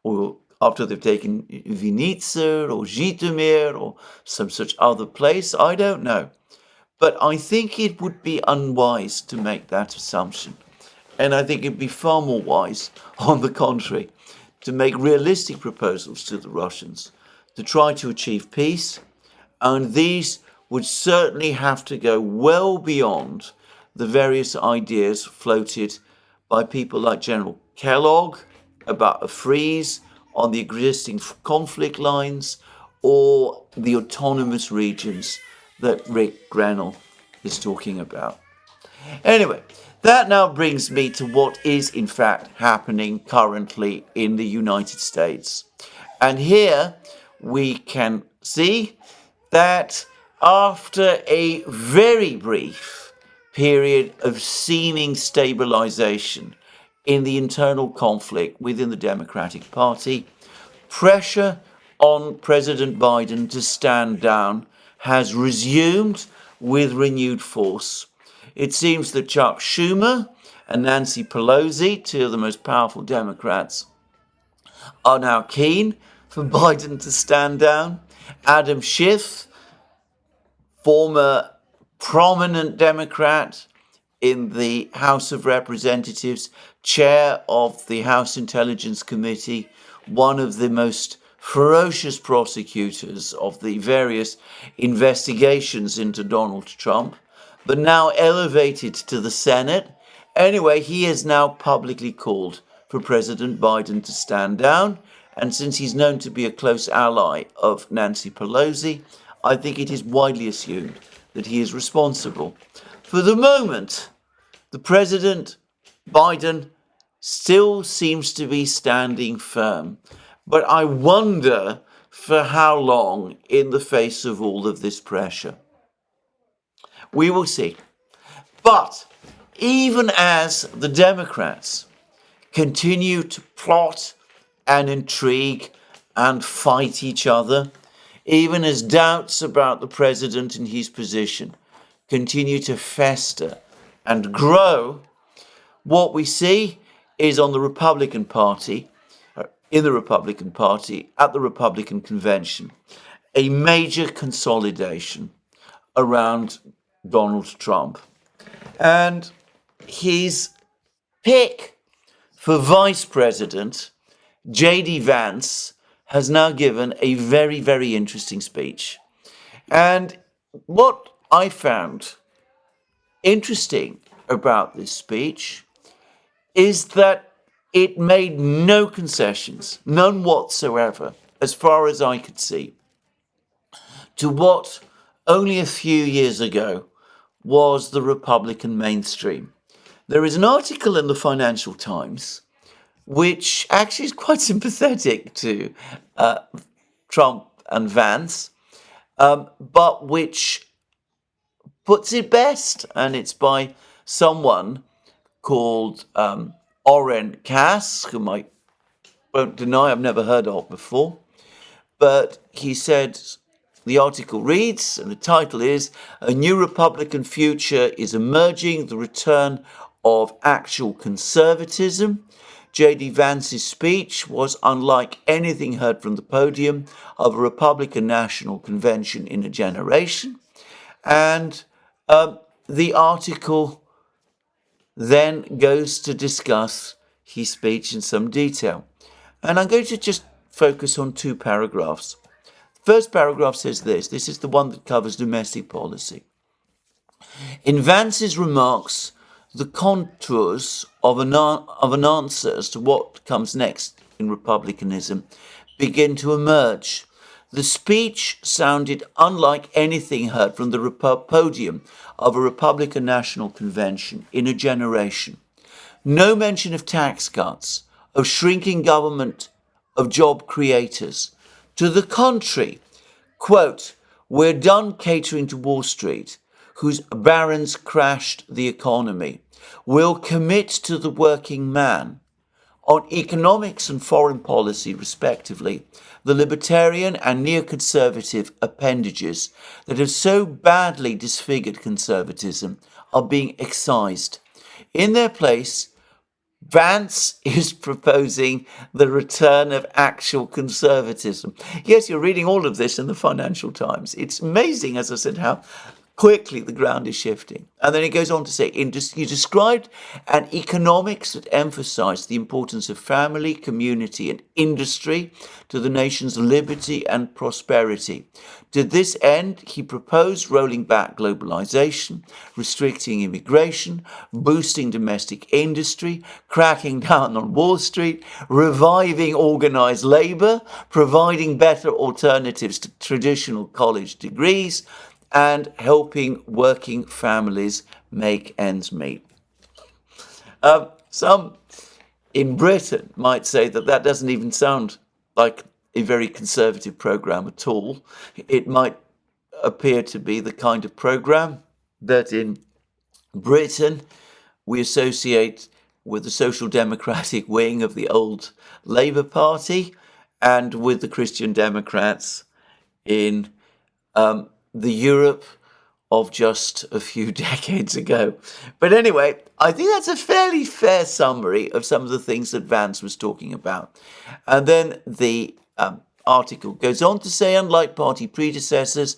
or after they've taken Vinnytsia or Zhytomyr or some such other place. I don't know. But I think it would be unwise to make that assumption. And I think it'd be far more wise, on the contrary, to make realistic proposals to the Russians to try to achieve peace. And these would certainly have to go well beyond the various ideas floated by people like General Kellogg about a freeze on the existing conflict lines, or the autonomous regions that Rick Grenell is talking about. Anyway, that now brings me to what is in fact happening currently in the United States. And here we can see that after a very brief period of seeming stabilization in the internal conflict within the Democratic Party, pressure on President Biden to stand down has resumed with renewed force. It seems that Chuck Schumer and Nancy Pelosi, two of the most powerful Democrats, are now keen for Biden to stand down. Adam Schiff, former prominent Democrat in the House of Representatives, chair of the House Intelligence Committee, one of the most ferocious prosecutors of the various investigations into Donald Trump, but now elevated to the Senate. Anyway, he has now publicly called for President Biden to stand down. And since he's known to be a close ally of Nancy Pelosi, I think it is widely assumed that he is responsible. For the moment, the President Biden still seems to be standing firm. But I wonder for how long in the face of all of this pressure. We will see. But even as the Democrats continue to plot and intrigue and fight each other, even as doubts about the president and his position continue to fester and grow, what we see is on the Republican Party, in the Republican Party, at the Republican convention, a major consolidation around Donald Trump. And his pick for vice president, J.D. Vance, has now given a very, very interesting speech. And what I found interesting about this speech is that it made no concessions, none whatsoever, as far as I could see, to what only a few years ago was the Republican mainstream. There is an article in the Financial Times which actually is quite sympathetic to Trump and Vance, but which puts it best, and it's by someone called Oren Cass, whom I won't deny I've never heard of before, but he said, the article reads, and the title is, "A New Republican Future is Emerging, the Return of Actual Conservatism." J.D. Vance's speech was unlike anything heard from the podium of a Republican National Convention in a generation. And the article then goes to discuss his speech in some detail. And I'm going to just focus on two paragraphs. The first paragraph says this is the one that covers domestic policy. In Vance's remarks, the contours of an answer as to what comes next in republicanism begin to emerge. The speech sounded unlike anything heard from the podium of a Republican National Convention in a generation. No mention of tax cuts, of shrinking government, of job creators. To the contrary, quote, "We're done catering to Wall Street, whose barons crashed the economy. We'll commit to the working man." On economics and foreign policy, respectively, the libertarian and neoconservative appendages that have so badly disfigured conservatism are being excised. In their place, Vance is proposing the return of actual conservatism. Yes, you're reading all of this in the Financial Times. It's amazing, as I said, how quickly the ground is shifting. And then he goes on to say, you described an economics that emphasized the importance of family, community, and industry to the nation's liberty and prosperity. To this end, he proposed rolling back globalization, restricting immigration, boosting domestic industry, cracking down on Wall Street, reviving organized labor, providing better alternatives to traditional college degrees, and helping working families make ends meet. Some in Britain might say that doesn't even sound like a very conservative program at all. It might appear to be the kind of program that in Britain we associate with the social democratic wing of the old Labour Party and with the Christian Democrats in the Europe of just a few decades ago. But anyway, I think that's a fairly fair summary of some of the things that Vance was talking about. And then the article goes on to say, unlike party predecessors,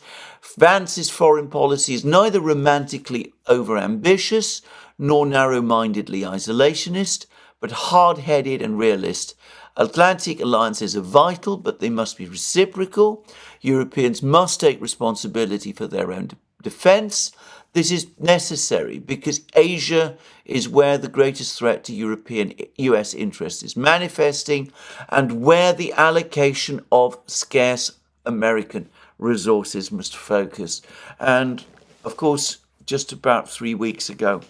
Vance's foreign policy is neither romantically overambitious nor narrow-mindedly isolationist, but hard-headed and realist. Atlantic alliances are vital, but they must be reciprocal. Europeans must take responsibility for their own defence. This is necessary because Asia is where the greatest threat to European US interests is manifesting and where the allocation of scarce American resources must focus. And of course, just about 3 weeks ago,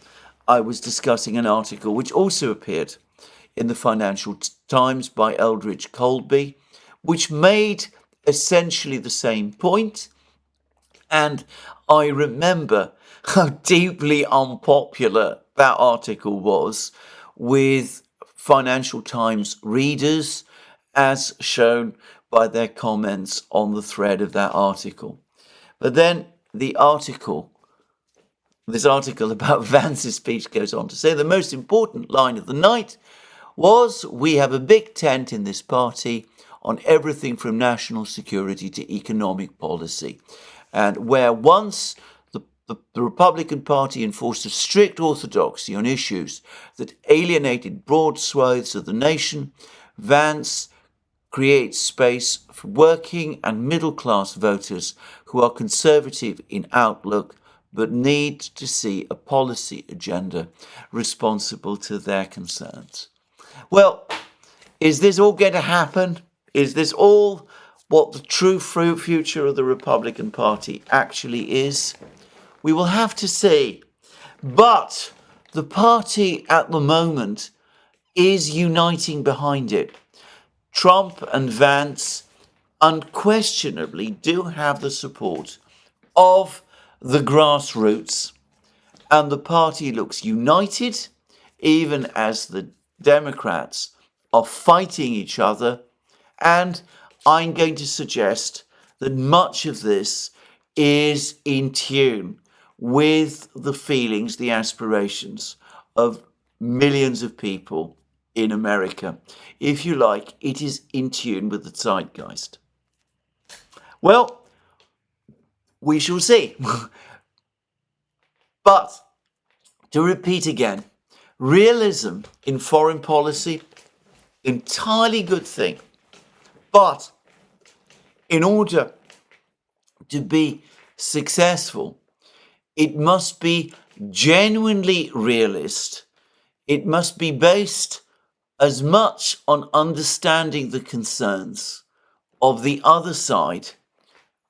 I was discussing an article which also appeared in the Financial Times by Eldridge Colby, which made essentially the same point. And I remember how deeply unpopular that article was with Financial Times readers, as shown by their comments on the thread of that article. But then this article about Vance's speech goes on to say the most important line of the night was, "We have a big tent in this party on everything from national security to economic policy." And where once the Republican Party enforced a strict orthodoxy on issues that alienated broad swathes of the nation, Vance creates space for working and middle-class voters who are conservative in outlook but need to see a policy agenda responsible to their concerns. Well, is this all going to happen? Is this all what the true future of the Republican Party actually is? We will have to see. But the party at the moment is uniting behind it. Trump and Vance unquestionably do have the support of the grassroots, and the party looks united, even as the Democrats are fighting each other. And I'm going to suggest that much of this is in tune with the feelings, the aspirations of millions of people in America. If you like, it is in tune with the zeitgeist. Well, we shall see. But to repeat again, realism in foreign policy, entirely good thing. But in order to be successful, it must be genuinely realist. It must be based as much on understanding the concerns of the other side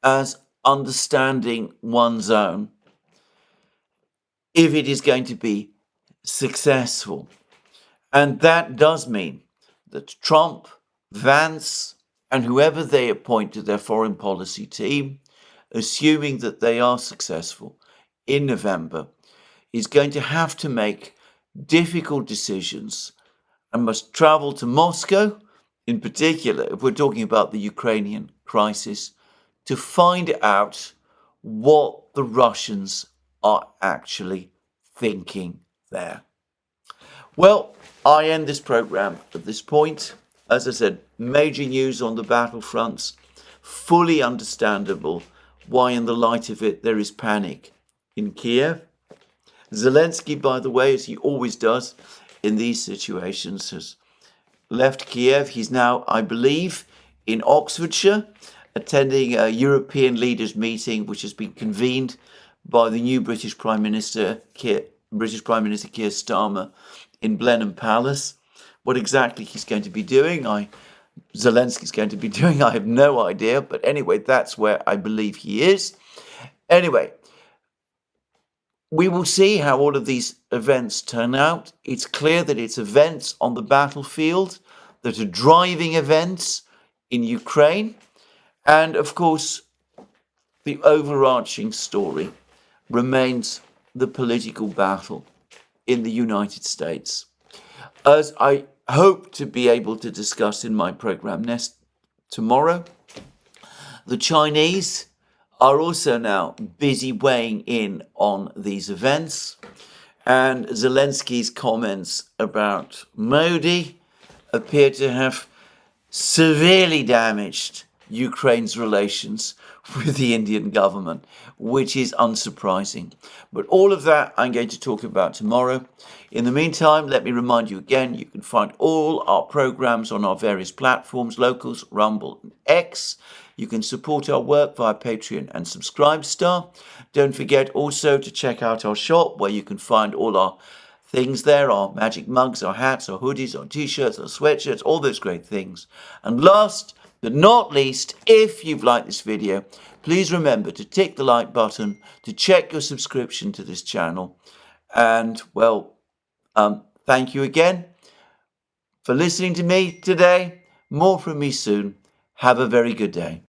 as understanding one's own, if it is going to be successful. And that does mean that Trump, Vance, and whoever they appoint to their foreign policy team, assuming that they are successful in November, is going to have to make difficult decisions and must travel to Moscow, in particular, if we're talking about the Ukrainian crisis, to find out what the Russians are actually thinking there. Well, I end this program at this point. As I said, major news on the battlefronts, fully understandable why in the light of it there is panic in Kiev. Zelensky, by the way, as he always does in these situations, has left Kiev. He's now, I believe, in Oxfordshire, attending a European leaders meeting which has been convened by the new British Prime Minister Keir Starmer in Blenheim Palace. What exactly he's going to be doing, Zelensky's going to be doing, I have no idea. But anyway, that's where I believe he is. Anyway, we will see how all of these events turn out. It's clear that it's events on the battlefield that are driving events in Ukraine. And of course, the overarching story remains the political battle in the United States. As I hope to be able to discuss in my program tomorrow, the Chinese are also now busy weighing in on these events, and Zelensky's comments about Modi appear to have severely damaged Ukraine's relations with the Indian government, which is unsurprising. But all of that I'm going to talk about tomorrow. In the meantime, let me remind you again, you can find all our programs on our various platforms, Locals, Rumble, and X. You can support our work via Patreon and Subscribestar. Don't forget also to check out our shop where you can find all our things there, our magic mugs, our hats, our hoodies, our t-shirts, our sweatshirts, all those great things. And last but not least, if you've liked this video, please remember to tick the like button, to check your subscription to this channel. And, well, thank you again for listening to me today. More from me soon. Have a very good day.